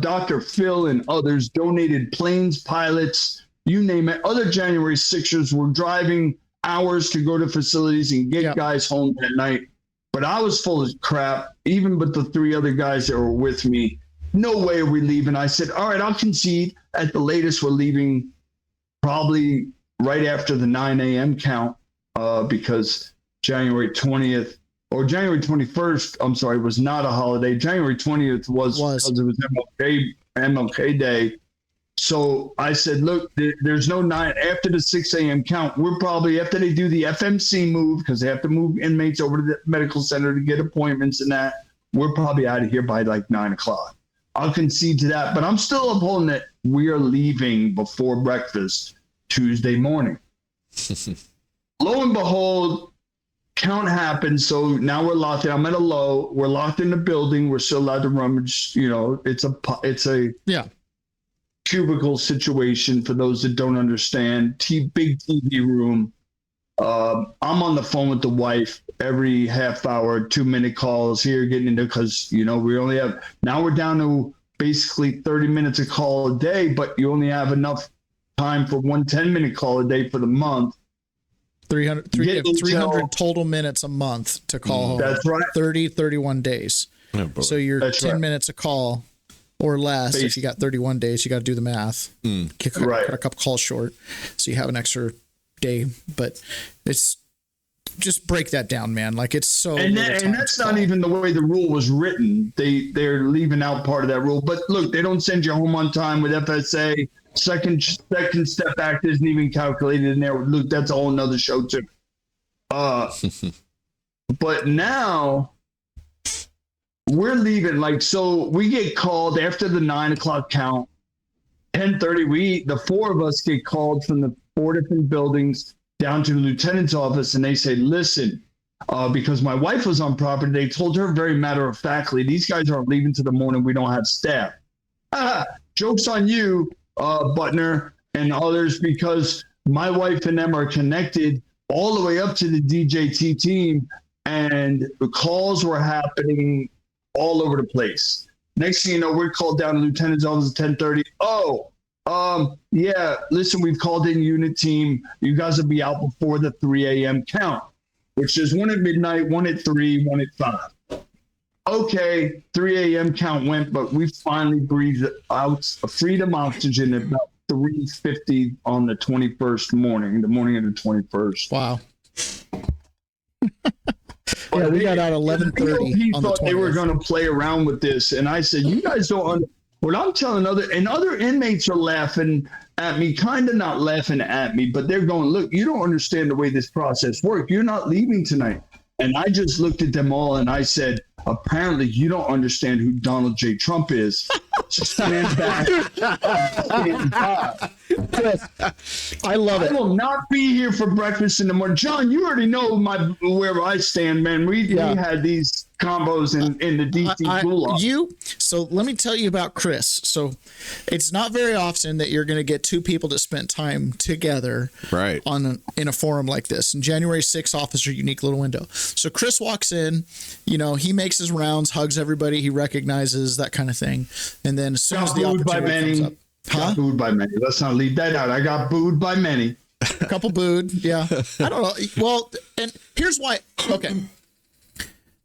Dr. Phil and others, donated planes, pilots, you name it. Other January 6ers were driving hours to go to facilities and get guys home that night. But I was full of crap, even with the 3 other guys that were with me. No way are we leaving. I said, all right, I'll concede. At the latest, we're leaving probably right after the 9 a.m. count because January 20th or January 21st, I'm sorry, was not a holiday. January 20th was. Because it was MLK Day. So I said, look, there's no 9 after the 6 a.m. count. We're probably, after they do the FMC move, because they have to move inmates over to the medical center to get appointments and that, we're probably out of here by like 9 o'clock. I'll concede to that, but I'm still upholding that we are leaving before breakfast Tuesday morning. Lo and behold, count happened. So now we're locked in. I'm at a low. We're locked in the building. We're still allowed to rummage. It's a cubicle situation for those that don't understand. Big TV room. I'm on the phone with the wife every half hour, 2-minute calls here, getting into, because we only have, now we're down to basically 30 minutes a call a day, but you only have enough time for 1 10-minute call a day for the month. 300 total minutes a month to call home. That's right. 31 days. Oh, so you're that's 10 minutes a call or less. If you got 31 days, you got to do the math. Cut a couple calls short, so you have an extra day. But it's just break that down, man. Like, it's so. And that's not even the way the rule was written. They're leaving out part of that rule. But look, they don't send you home on time with FSA. Second step act isn't even calculated in there. Look, that's a whole nother show too. But now we're leaving. So we get called after the 9 o'clock count. 10:30, the 4 of us get called from the 4 different buildings down to the lieutenant's office, and they say, listen, because my wife was on property, they told her very matter-of-factly, these guys aren't leaving till the morning. We don't have staff. Joke's on you, Butner and others, because my wife and them are connected all the way up to the DJT team, and the calls were happening all over the place. Next thing you know, we're called down to lieutenant's office at 10:30. Yeah, listen, we've called in unit team. You guys will be out before the 3 a.m. count, which is 1 at midnight, 1 at 3, 1 at 5. Okay, 3 a.m. count went, but we finally breathed out a freedom oxygen at about 3:50 on the 21st morning, the morning of the 21st. Wow. Yeah, we got out 11:30. He on thought the they were going to play around with this, and I said, "You guys don't." What I'm telling other inmates are laughing at me, kind of not laughing at me, but they're going, "Look, you don't understand the way this process works. You're not leaving tonight." And I just looked at them all and I said, apparently you don't understand who Donald J. Trump is. So stand back. Stand back. I love it. I will not be here for breakfast in the morning. John, you already know where I stand, man. We had these combos in the DC gulag. So let me tell you about Chris. So it's not very often that you're going to get two people that spent time together right in a forum like this. And January 6th offers a unique little window. So Chris walks in, he makes his rounds, hugs everybody he recognizes, that kind of thing. And then as soon as the opportunity comes up, got booed by many. Let's not leave that out. I got booed by many. A couple booed. Yeah. I don't know. Well, and here's why. Okay.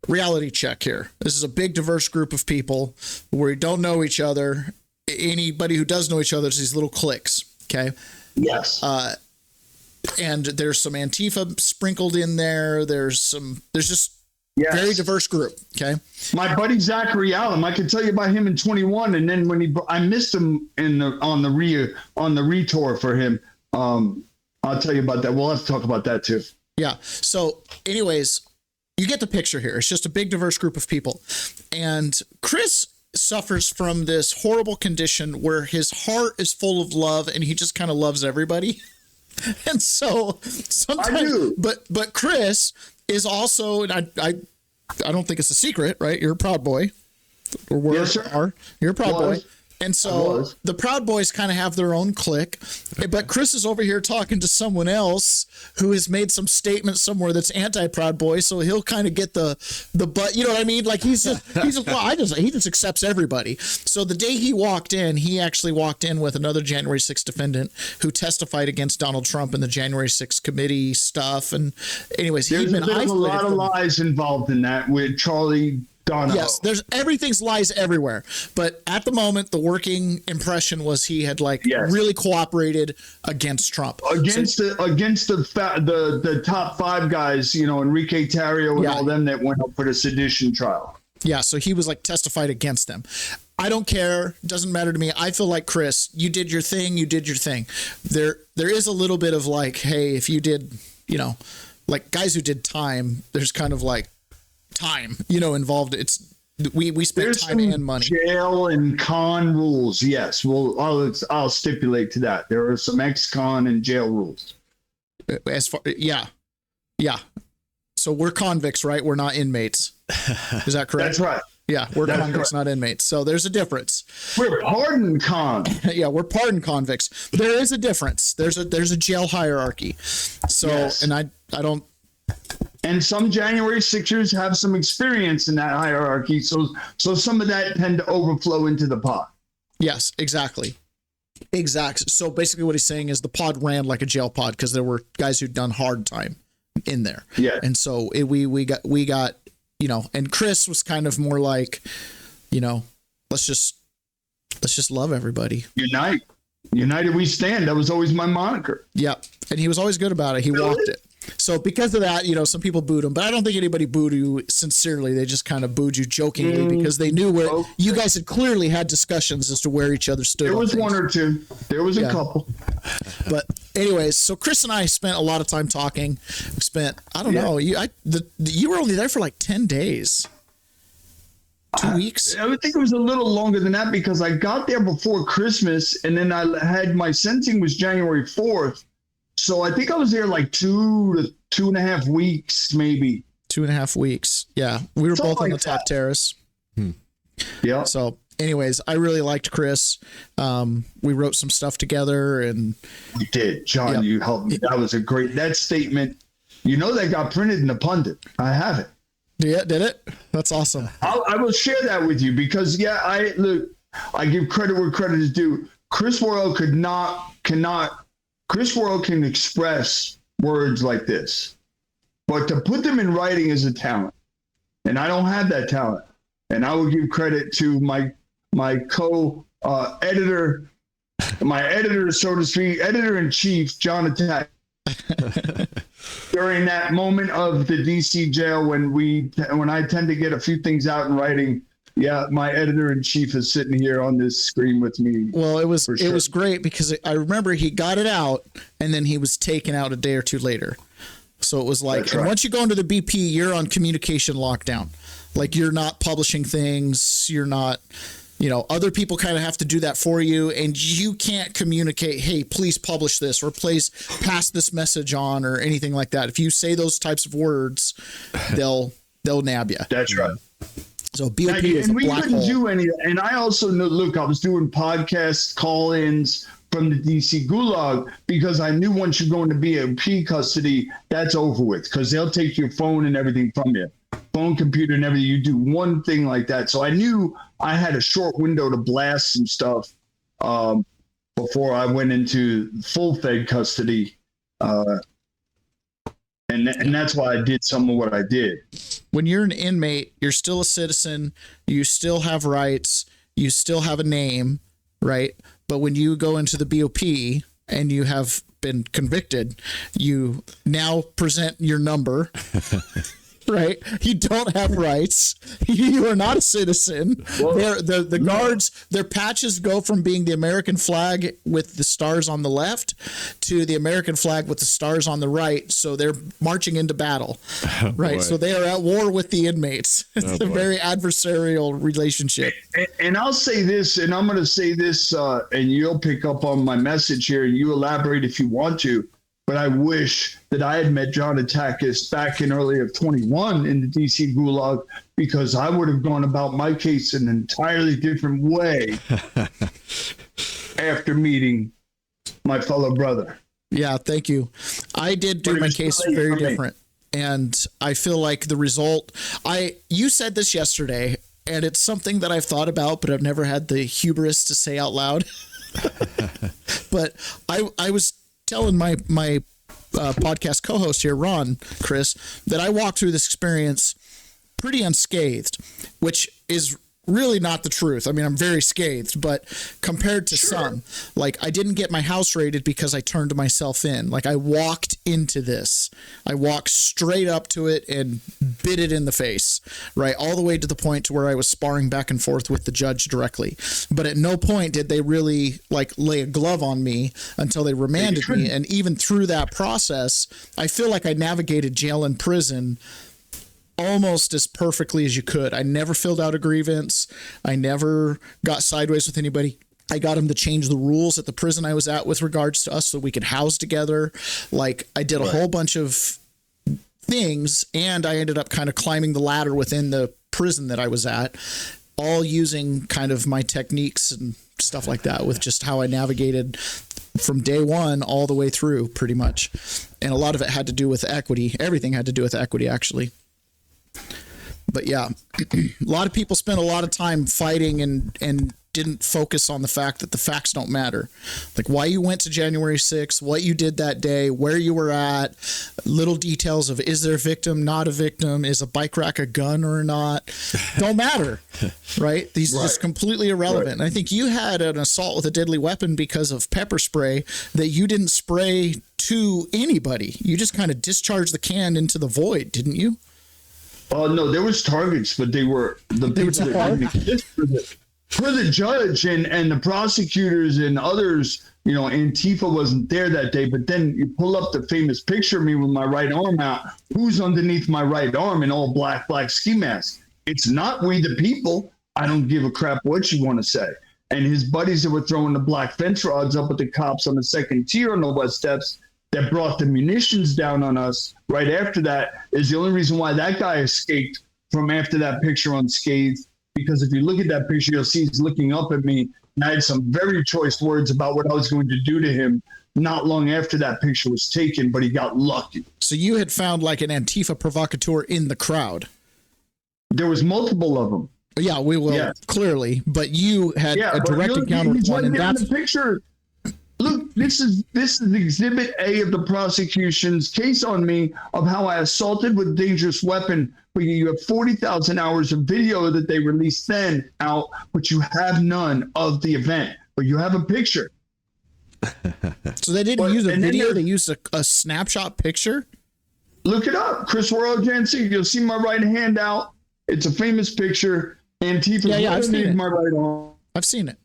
Reality check here. This is a big, diverse group of people where we don't know each other. Anybody who does know each other is these little cliques. Okay. Yes. And there's some Antifa sprinkled in there. There's just very diverse group. Okay. My buddy Zachary Allen, I can tell you about him in 21. And then when I missed him on the retour for him. I'll tell you about that. We'll have to talk about that too. Yeah. So anyways, you get the picture here. It's just a big, diverse group of people. And Chris suffers from this horrible condition where his heart is full of love and he just kind of loves everybody. And so sometimes, I do. But Chris is also, and I don't think it's a secret, right? You're a Proud Boy. Or yes, sir. You're a Proud Boy. And so the Proud Boys kind of have their own clique, but Chris is over here talking to someone else who has made some statement somewhere that's anti-Proud Boy. So he'll kind of get the butt, you know what I mean? Like he just accepts everybody. So the day he walked in, he actually walked in with another January 6th defendant who testified against Donald Trump in the January 6th committee stuff. And anyways, there's a lot of lies involved in that with Charlie Donahoe. Yes, everything's lies everywhere. But at the moment, the working impression was he had really cooperated against Trump. Against the top five guys, Enrique Tarrio and all them that went up for the sedition trial. Yeah, so he was testified against them. I don't care. Doesn't matter to me. I feel like, Chris, you did your thing. You did your thing. There is a little bit of hey, if you did, guys who did time, there's kind of time, involved. It's we spent there's time and money. Jail and con rules. Yes. Well, I'll stipulate to that. There are some ex-con and jail rules. As far, yeah. So we're convicts, right? We're not inmates. Is that correct? That's right. Yeah, we're convicts, not inmates. So there's a difference. We're pardoned Yeah, we're pardoned convicts. There is a difference. There's a jail hierarchy. So, and I don't. And some January 6ers have some experience in that hierarchy. So some of that tend to overflow into the pod. Yes, exactly. So basically what he's saying is the pod ran like a jail pod because there were guys who'd done hard time in there. Yeah. And so we got, and Chris was kind of more let's just love everybody. United we stand. That was always my moniker. Yeah. And he was always good about it. He walked it. So because of that, some people booed him, but I don't think anybody booed you sincerely. They just kind of booed you jokingly because they knew where you guys had clearly had discussions as to where each other stood. There was one or two. There was a couple. But anyways, so Chris and I spent a lot of time talking. We spent, I don't know, you were only there for 10 days. 2 weeks? I would think it was a little longer than that because I got there before Christmas and then I had my sentencing was January 4th. So I think I was there like 2 to 2.5 weeks, maybe. 2.5 weeks. Yeah. We were both on the top terrace. Yeah. So anyways, I really liked Chris. We wrote some stuff together and we did. John, you helped me. That was that statement. You know, that got printed in the Pundit. I have it. Yeah, did it? That's awesome. I will share that with you because I give credit where credit is due. Chris Worrell Chris Worrell can express words like this, but to put them in writing is a talent. And I don't have that talent. And I will give credit to my editor, so to speak, editor-in-chief, Johnatakis. During that moment of the DC jail when I tend to get a few things out in writing, my editor-in-chief is sitting here on this screen with me. Well, it was great because I remember he got it out and then he was taken out a day or two later. So it was like, and once you go into the BP, you're on communication lockdown. Like you're not publishing things, you're not, other people kind of have to do that for you, and you can't communicate, hey, please publish this or please pass this message on or anything like that. If you say those types of words, they'll nab you. That's right. So BOP is a black hole. Do any, and I also know, look, I was doing podcast call-ins from the DC Gulag because I knew once you go into BOP custody, that's over with because they'll take your phone and everything from you. Phone, computer, and everything. You do one thing like that. So I knew I had a short window to blast some stuff before I went into full Fed custody. And that's why I did some of what I did. When you're an inmate, you're still a citizen. You still have rights. You still have a name, right? But when you go into the BOP and you have been convicted, you now present your number. Right, you don't have rights. You are not a citizen. The guards, their patches go from being the American flag with the stars on the left to the American flag with the stars on the right. So they're marching into battle, right? So they are at war with the inmates. It's a very adversarial relationship. And I'll say this, and I'm going to say this, and you'll pick up on my message here, and you elaborate if you want to. But I wish that I had met Johnatakis back in early of 21 in the DC Gulag, because I would have gone about my case an entirely different way after meeting my fellow brother. Yeah, thank you. I did do my case very different. And I feel like the result, you said this yesterday, and it's something that I've thought about, but I've never had the hubris to say out loud. But I was telling my podcast co-host here, Ron, Chris, that I walked through this experience pretty unscathed, which is really not the truth. I mean, I'm very scathed, but compared to some, like I didn't get my house raided because I turned myself in. Like I walked into this. I walked straight up to it and bit it in the face, right? All the way to the point to where I was sparring back and forth with the judge directly. But at no point did they really like lay a glove on me until they remanded me. And even through that process, I feel like I navigated jail and prison almost as perfectly as you could. I never filled out a grievance. I never got sideways with anybody. I got him to change the rules at the prison I was at with regards to us so we could house together. Like I did a whole bunch of things, and I ended up kind of climbing the ladder within the prison that I was at, all using kind of my techniques and stuff like that with just how I navigated from day one all the way through pretty much. And a lot of it had to do with equity. Everything had to do with equity, actually. But yeah, a lot of people spent a lot of time fighting and didn't focus on the fact that the facts don't matter. Like why you went to January 6th, what you did that day, where you were at, little details of is there a victim, not a victim, is a bike rack a gun or not, don't matter, right? These are just completely irrelevant. And I think you had an assault with a deadly weapon because of pepper spray that you didn't spray to anybody. You just kind of discharged the can into the void, didn't you? No, there was targets, but they were the people that for the judge and the prosecutors and others. You know, Antifa wasn't there that day, but then you pull up the famous picture of me with my right arm out. Who's underneath my right arm in all black ski mask? It's not we the people. I don't give a crap what you want to say. And his buddies that were throwing the black fence rods up at the cops on the second tier on the West Steps, that brought the munitions down on us right after that is the only reason why that guy escaped from after that picture unscathed. Because if you look at that picture, you'll see he's looking up at me. And I had some very choice words about what I was going to do to him not long after that picture was taken, but he got lucky. So you had found like an Antifa provocateur in the crowd. There was multiple of them. Yeah, we will clearly, but you had a direct encounter with one, and that's the picture. Look, this is Exhibit A of the prosecution's case on me of how I assaulted with a dangerous weapon. But you have 40,000 hours of video that they released then out, but you have none of the event. But you have a picture. So they didn't use a video; they used a snapshot picture. Look it up, Chris Worrell, Jansen. You'll see my right hand out. It's a famous picture. Antifa. Yeah, I've seen it. My right arm. I've seen it.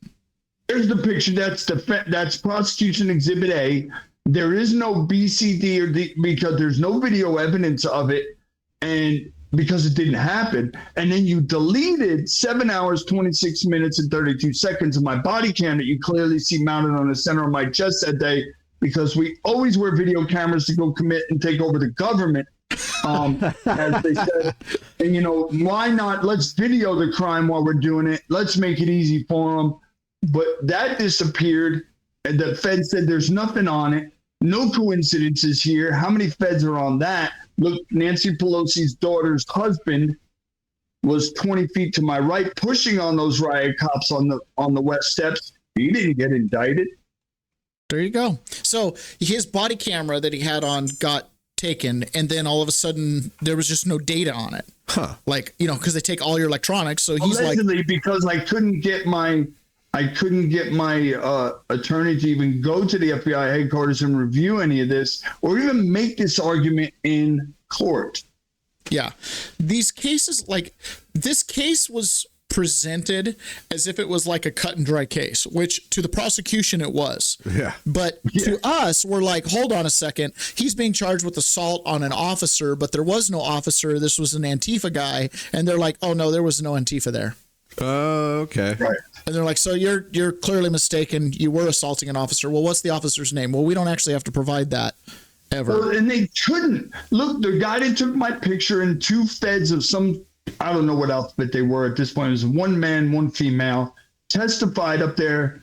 There's the picture. That's prosecution exhibit A. There is no BCD or D because there's no video evidence of it, and because it didn't happen. And then you deleted 7 hours, 26 minutes, and 32 seconds of my body cam that you clearly see mounted on the center of my chest that day, because we always wear video cameras to go commit and take over the government, as they said. And, you know, why not? Let's video the crime while we're doing it. Let's make it easy for them. But that disappeared, and the Fed said there's nothing on it. No coincidences here. How many feds are on that? Look, Nancy Pelosi's daughter's husband was 20 feet to my right, pushing on those riot cops on the West Steps. He didn't get indicted. There you go. So his body camera that he had on got taken, and then all of a sudden there was just no data on it. Huh. Like, you know, because they take all your electronics. So he's allegedly, because I couldn't get my attorney to even go to the FBI headquarters and review any of this or even make this argument in court. Yeah. These cases, like this case was presented as if it was like a cut and dry case, which to the prosecution it was. Yeah. But to us, we're like, hold on a second. He's being charged with assault on an officer, but there was no officer. This was an Antifa guy. And they're like, oh no, there was no Antifa there. Oh, okay. Right. And they're like, so you're clearly mistaken. You were assaulting an officer. Well, what's the officer's name? Well, we don't actually have to provide that ever. Well, and they couldn't. Look, the guy that took my picture and two feds of some, I don't know what outfit they were at this point. It was one man, one female, testified up there,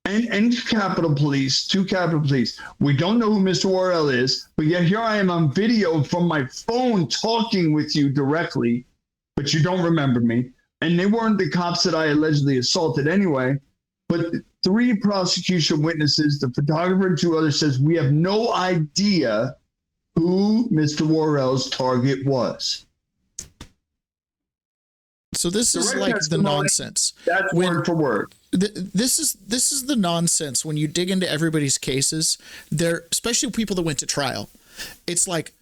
and Capitol Police, two Capitol Police. We don't know who Mr. Worrell is, but yet here I am on video from my phone talking with you directly, but you don't remember me. And they weren't the cops that I allegedly assaulted anyway. But three prosecution witnesses, the photographer and two others, says we have no idea who Mr. Worrell's target was. So this is like the nonsense. That's word for word. This is the nonsense when you dig into everybody's cases. They're, especially people that went to trial. It's like,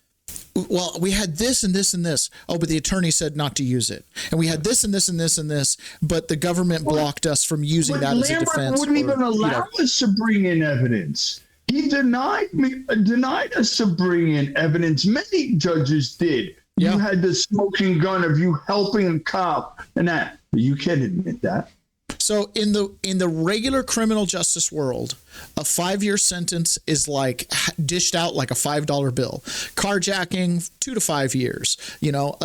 well, we had this and this and this. Oh, but the attorney said not to use it. And we had this and this and this and this, but the government blocked us from using that as a defense. Wouldn't even allow us to bring in evidence. He denied us to bring in evidence. Many judges did. Yeah. You had the smoking gun of you helping a cop and that. You can't admit that. So in the regular criminal justice world, a 5-year sentence is like dished out like a $5 bill. Carjacking, 2 to 5 years. You know,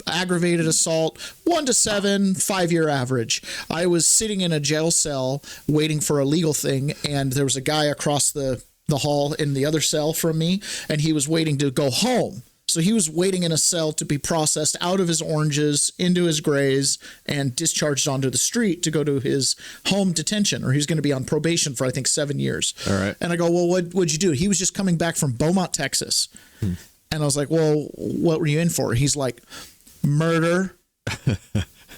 aggravated assault, 1 to 7, 5-year average. I was sitting in a jail cell waiting for a legal thing, and there was a guy across the hall in the other cell from me, and he was waiting to go home. So he was waiting in a cell to be processed out of his oranges into his grays and discharged onto the street to go to his home detention, or he's going to be on probation for, I think, 7 years. All right. And I go, well, what'd you do? He was just coming back from Beaumont, Texas. And I was like, well, what were you in for? He's like, murder.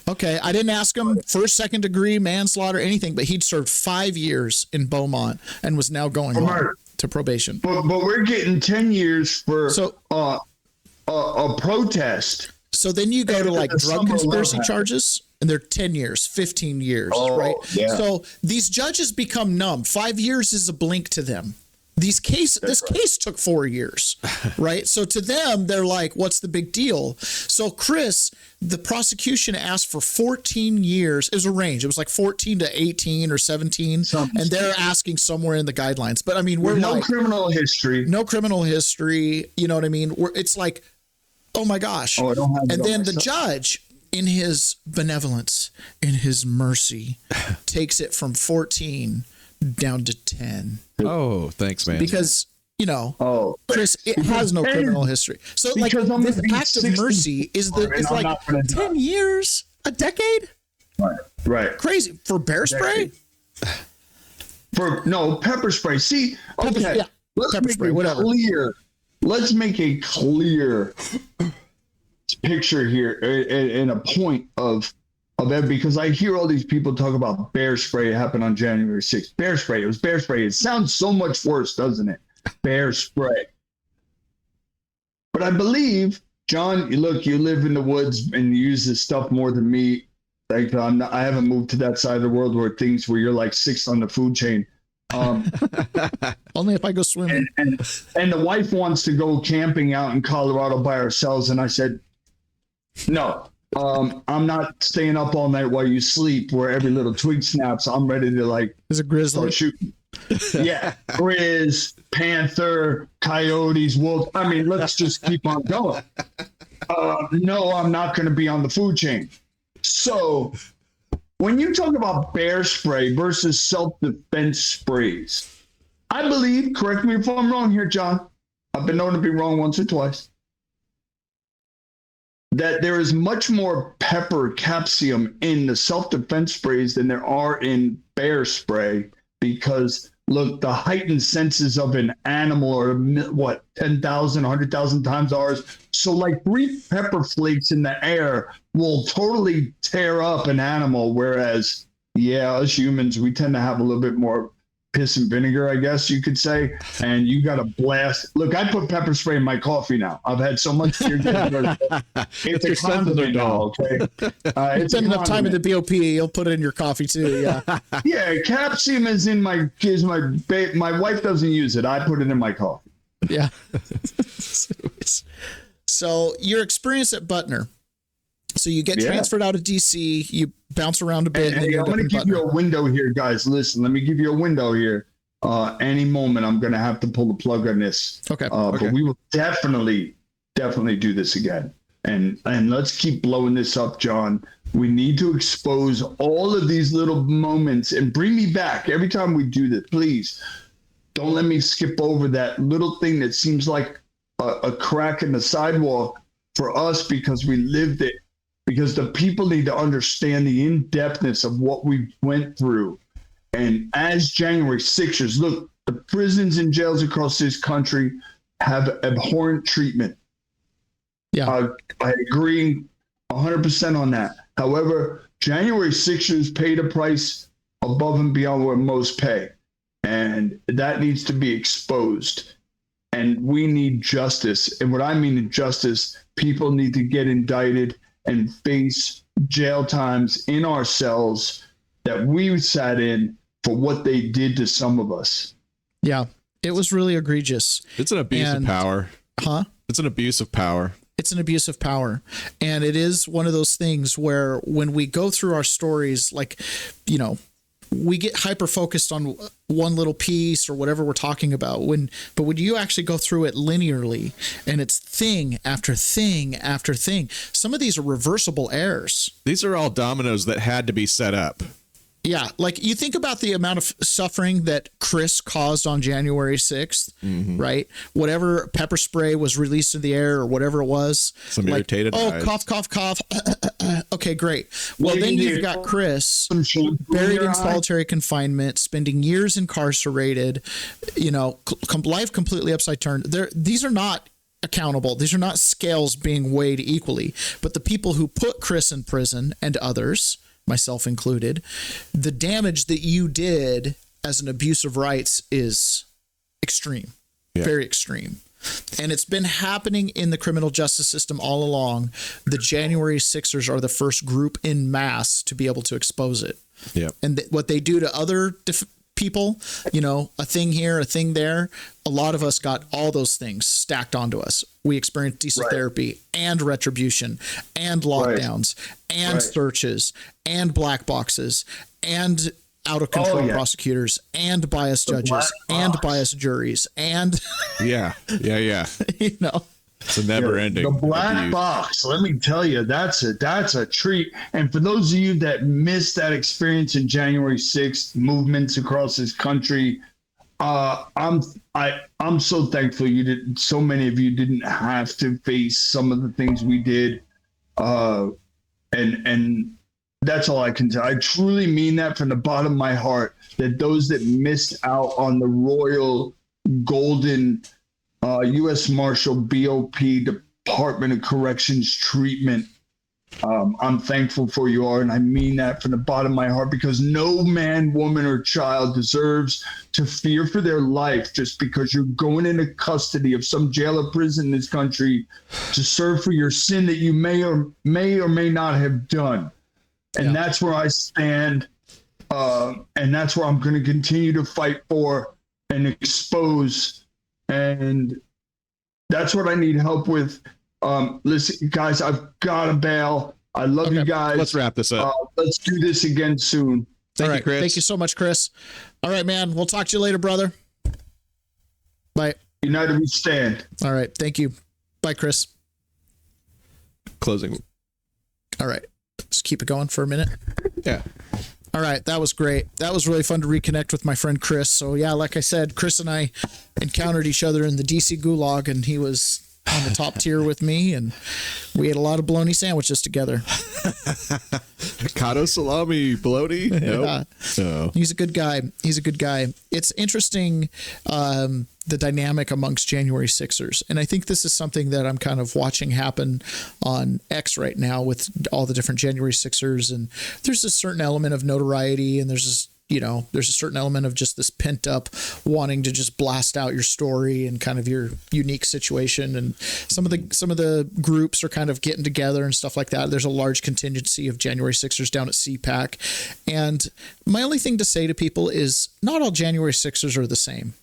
Okay. I didn't ask him first, second degree, manslaughter, anything, but he'd served 5 years in Beaumont and was now going home to probation. But we're getting 10 years for a protest. So then you go to like drug conspiracy charges, and they're 10 years, 15 years, right? Yeah. So these judges become numb. 5 years is a blink to them. This case took 4 years, right? So to them, they're like, what's the big deal? So Chris, the prosecution asked for 14 years. It was a range. It was like 14 to 18 or 17. And they're asking somewhere in the guidelines. But I mean, we're no like, criminal history. No criminal history. You know what I mean? It's like, oh my gosh. Oh, I don't have and then the judge, in his benevolence, in his mercy, takes it from 14 down to 10. Oh, thanks, man. Because, Chris, it has no criminal history. So, like, this act of mercy is like 10 years, a decade? Right. Crazy. For bear spray? Pepper spray. See, okay. Let's make a clear picture here and a point of it, because I hear all these people talk about bear spray. It happened on January 6th. Bear spray. It was bear spray. It sounds so much worse, doesn't it? Bear spray. But I believe, John, you live in the woods and you use this stuff more than me. Like I haven't moved to that side of the world where you're like sixth on the food chain. Only if I go swimming. And the wife wants to go camping out in Colorado by ourselves, and I said, no. I'm not staying up all night while you sleep, where every little twig snaps. I'm ready to Is it grizzly? Start shooting. Yeah, grizz, panther, coyotes, wolves. I mean, let's just keep on going. No, I'm not going to be on the food chain. So, when you talk about bear spray versus self-defense sprays, I believe, correct me if I'm wrong here, John. I've been known to be wrong once or twice. That there is much more pepper capsium in the self-defense sprays than there are in bear spray, because look, the heightened senses of an animal are 10,000, 100,000 times ours. So like 3 pepper flakes in the air will totally tear up an animal, whereas us humans, we tend to have a little bit more piss and vinegar, I guess you could say, and you got to blast. Look, I put pepper spray in my coffee now. I've had so much beer. It's a condiment now, okay? It's been enough time in the BOP. You'll put it in your coffee too, yeah. Yeah, capsium is in my wife doesn't use it. I put it in my coffee. Yeah. So your experience at Butner. So you get transferred out of DC, you bounce around a bit. And I'm going to give you a window here, guys. Listen, let me give you a window here. Any moment, I'm going to have to pull the plug on this. Okay. But we will definitely do this again. And let's keep blowing this up, John. We need to expose all of these little moments and bring me back every time we do this. Please don't let me skip over that little thing that seems like a crack in the sidewalk for us, because we lived it. Because the people need to understand the in-depthness of what we went through. And as January 6ers, look, the prisons and jails across this country have abhorrent treatment. Yeah, I agree 100% on that. However, January 6ers paid a price above and beyond what most pay. And that needs to be exposed. And we need justice. And what I mean in justice, people need to get indicted and face jail times in our cells that we sat in for what they did to some of us. Yeah, it was really egregious. It's an abuse of power. Huh? It's an abuse of power. It's an abuse of power. And it is one of those things where when we go through our stories, we get hyper focused on one little piece or whatever we're talking about. But when you actually go through it linearly, and it's thing after thing after thing, some of these are reversible errors. These are all dominoes that had to be set up. Yeah, like you think about the amount of suffering that Chris caused on January 6th, right? Whatever pepper spray was released in the air or whatever it was. Some irritated eyes. Cough. Okay, great. Well, then you've got Chris buried in solitary confinement, spending years incarcerated, life completely upside turned. These are not accountable. These are not scales being weighed equally. But the people who put Chris in prison and others, myself included, the damage that you did as an abuse of rights is extreme, very extreme. And it's been happening in the criminal justice system all along. The January 6ers are the first group in mass to be able to expose it. Yeah. And what they do to other people, a thing here, a thing there. A lot of us got all those things stacked onto us. We experienced diesel therapy and retribution and lockdowns and searches and black boxes and out of control prosecutors and biased judges and biased juries and It's a never ending. The black box, let me tell you, that's a treat. And for those of you that missed that experience in January 6th, movements across this country, I'm so thankful you didn't. So many of you didn't have to face some of the things we did, and that's all I can tell. I truly mean that from the bottom of my heart. That those that missed out on the royal golden U.S. Marshal BOP Department of Corrections treatment, I'm thankful for you all, and I mean that from the bottom of my heart, because no man, woman, or child deserves to fear for their life just because you're going into custody of some jail or prison in this country to serve for your sin that you may or may not have done. And that's where I stand, and that's where I'm going to continue to fight for and expose. And that's what I need help with. Listen, guys, I've got to bail. I love you guys. Let's wrap this up. Let's do this again soon. Thank you, Chris. Thank you so much, Chris. All right, man. We'll talk to you later, brother. Bye. United we stand. All right. Thank you. Bye, Chris. Closing. All right. Just keep it going for a minute. Yeah. All right, that was great. That was really fun to reconnect with my friend Chris. So yeah, like I said, Chris and I encountered each other in the DC Gulag, and he was on the top tier with me, and we ate a lot of bologna sandwiches together. Kato salami bologna? Yeah. No. He's a good guy. It's interesting, the dynamic amongst January Sixers. And I think this is something that I'm kind of watching happen on X right now with all the different January Sixers. And there's a certain element of notoriety, and there's this, there's a certain element of just this pent up wanting to just blast out your story and kind of your unique situation. And some of the groups are kind of getting together and stuff like that. There's a large contingency of January Sixers down at CPAC. And my only thing to say to people is not all January Sixers are the same.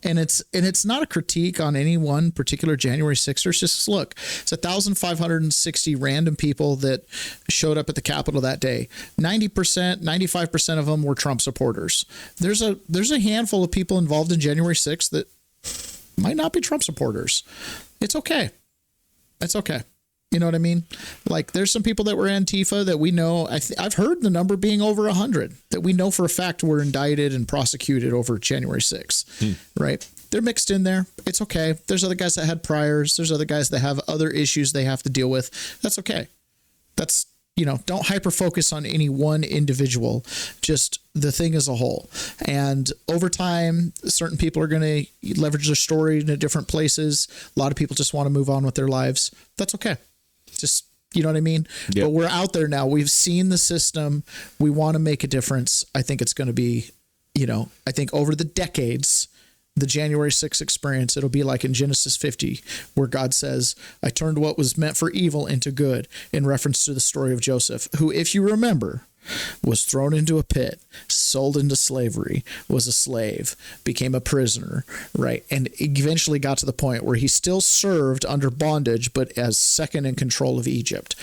And it's not a critique on any one particular January Sixers. Just look, it's 1,560 random people that showed up at the Capitol that day. 90%, 95% of them were Trump supporters. There's a handful of people involved in January 6th that might not be Trump supporters. It's okay. It's okay. You know what I mean? Like, there's some people that were Antifa that we know. I've heard the number being over 100 that we know for a fact were indicted and prosecuted over January 6th, right? They're mixed in there. It's okay. There's other guys that had priors. There's other guys that have other issues they have to deal with. That's okay. That's, don't hyper focus on any one individual, just the thing as a whole. And over time, certain people are going to leverage their story into different places. A lot of people just want to move on with their lives. That's okay. Just, you know what I mean? Yep. But we're out there now. We've seen the system. We want to make a difference. I think it's going to be, I think over the decades, the January 6th experience, it'll be like in Genesis 50, where God says, I turned what was meant for evil into good, in reference to the story of Joseph, who, if you remember, was thrown into a pit, sold into slavery, was a slave, became a prisoner, right? And eventually got to the point where he still served under bondage, but as second in control of Egypt.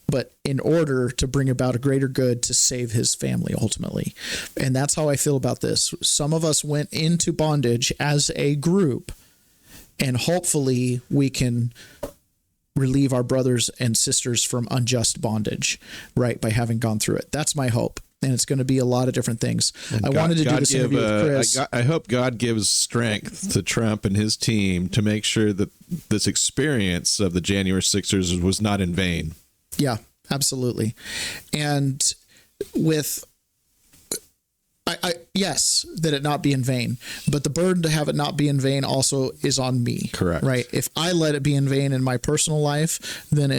But in order to bring about a greater good to save his family ultimately. And that's how I feel about this. Some of us went into bondage as a group, and hopefully we can relieve our brothers and sisters from unjust bondage, right, by having gone through it. That's my hope. And it's going to be a lot of different things. I wanted to do this interview with Chris. I hope God gives strength to Trump and his team to make sure that this experience of the January Sixers was not in vain. Yeah, absolutely. And with, yes, that it not be in vain, but the burden to have it not be in vain also is on me. Correct. Right. If I let it be in vain in my personal life, then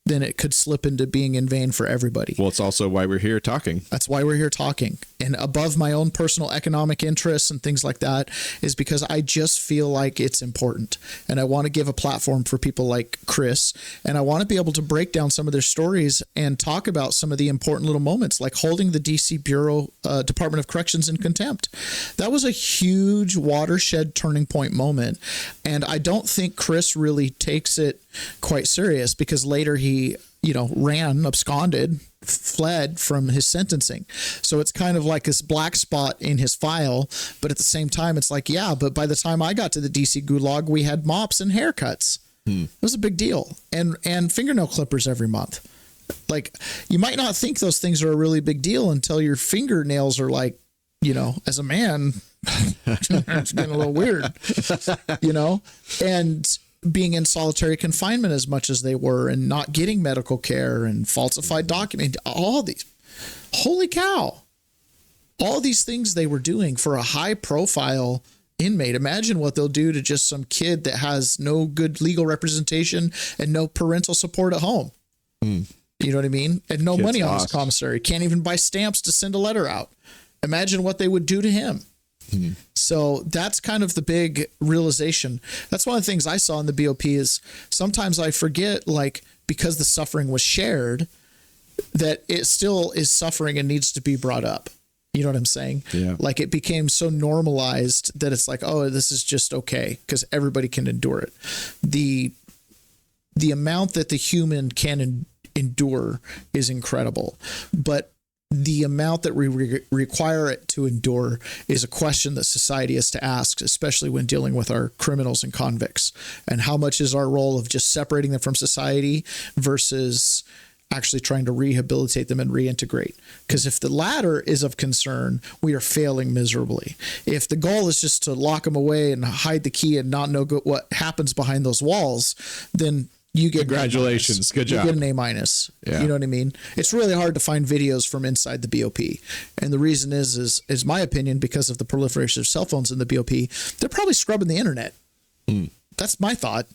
then it could slip into being in vain for everybody. Well, it's also why we're here talking. That's why we're here talking. And above my own personal economic interests and things like that is because I just feel like it's important. And I want to give a platform for people like Chris. And I want to be able to break down some of their stories and talk about some of the important little moments, like holding the DC Bureau Department of Corrections in contempt. That was a huge watershed turning point moment. And I don't think Chris really takes it quite serious, because later he, ran, absconded, fled from his sentencing. So it's kind of like this black spot in his file. But at the same time, it's like, yeah, but by the time I got to the DC gulag, we had mops and haircuts. It was a big deal. And fingernail clippers every month. Like, you might not think those things are a really big deal until your fingernails are like, as a man, it's getting a little weird, and being in solitary confinement as much as they were, and not getting medical care, and falsified document, all these, holy cow, all these things they were doing for a high profile inmate. Imagine what they'll do to just some kid that has no good legal representation and no parental support at home. You know what I mean? And no money on his commissary. Can't even buy stamps to send a letter out. Imagine what they would do to him. So that's kind of the big realization. That's one of the things I saw in the BOP is sometimes I forget, like, because the suffering was shared, that it still is suffering and needs to be brought up. You know what I'm saying? Yeah. Like, it became so normalized that it's like, oh, this is just okay because everybody can endure it. The amount that the human can endure is incredible, but the amount that we require it to endure is a question that society has to ask, especially when dealing with our criminals and convicts. And how much is our role of just separating them from society versus actually trying to rehabilitate them and reintegrate? Because if the latter is of concern, we are failing miserably. If the goal is just to lock them away and hide the key and not know what happens behind those walls, then you get congratulations. Good job. You get an A-. Yeah. You know what I mean? It's really hard to find videos from inside the BOP. And the reason is my opinion, because of the proliferation of cell phones in the BOP, they're probably scrubbing the internet. That's my thought.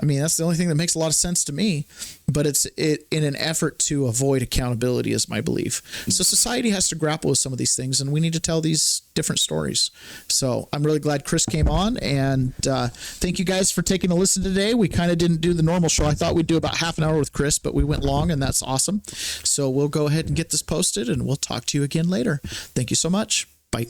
I mean, that's the only thing that makes a lot of sense to me, but it's in an effort to avoid accountability is my belief. So society has to grapple with some of these things, and we need to tell these different stories. So I'm really glad Chris came on, and thank you guys for taking a listen today. We kind of didn't do the normal show. I thought we'd do about half an hour with Chris, but we went long, and that's awesome. So we'll go ahead and get this posted, and we'll talk to you again later. Thank you so much. Bye.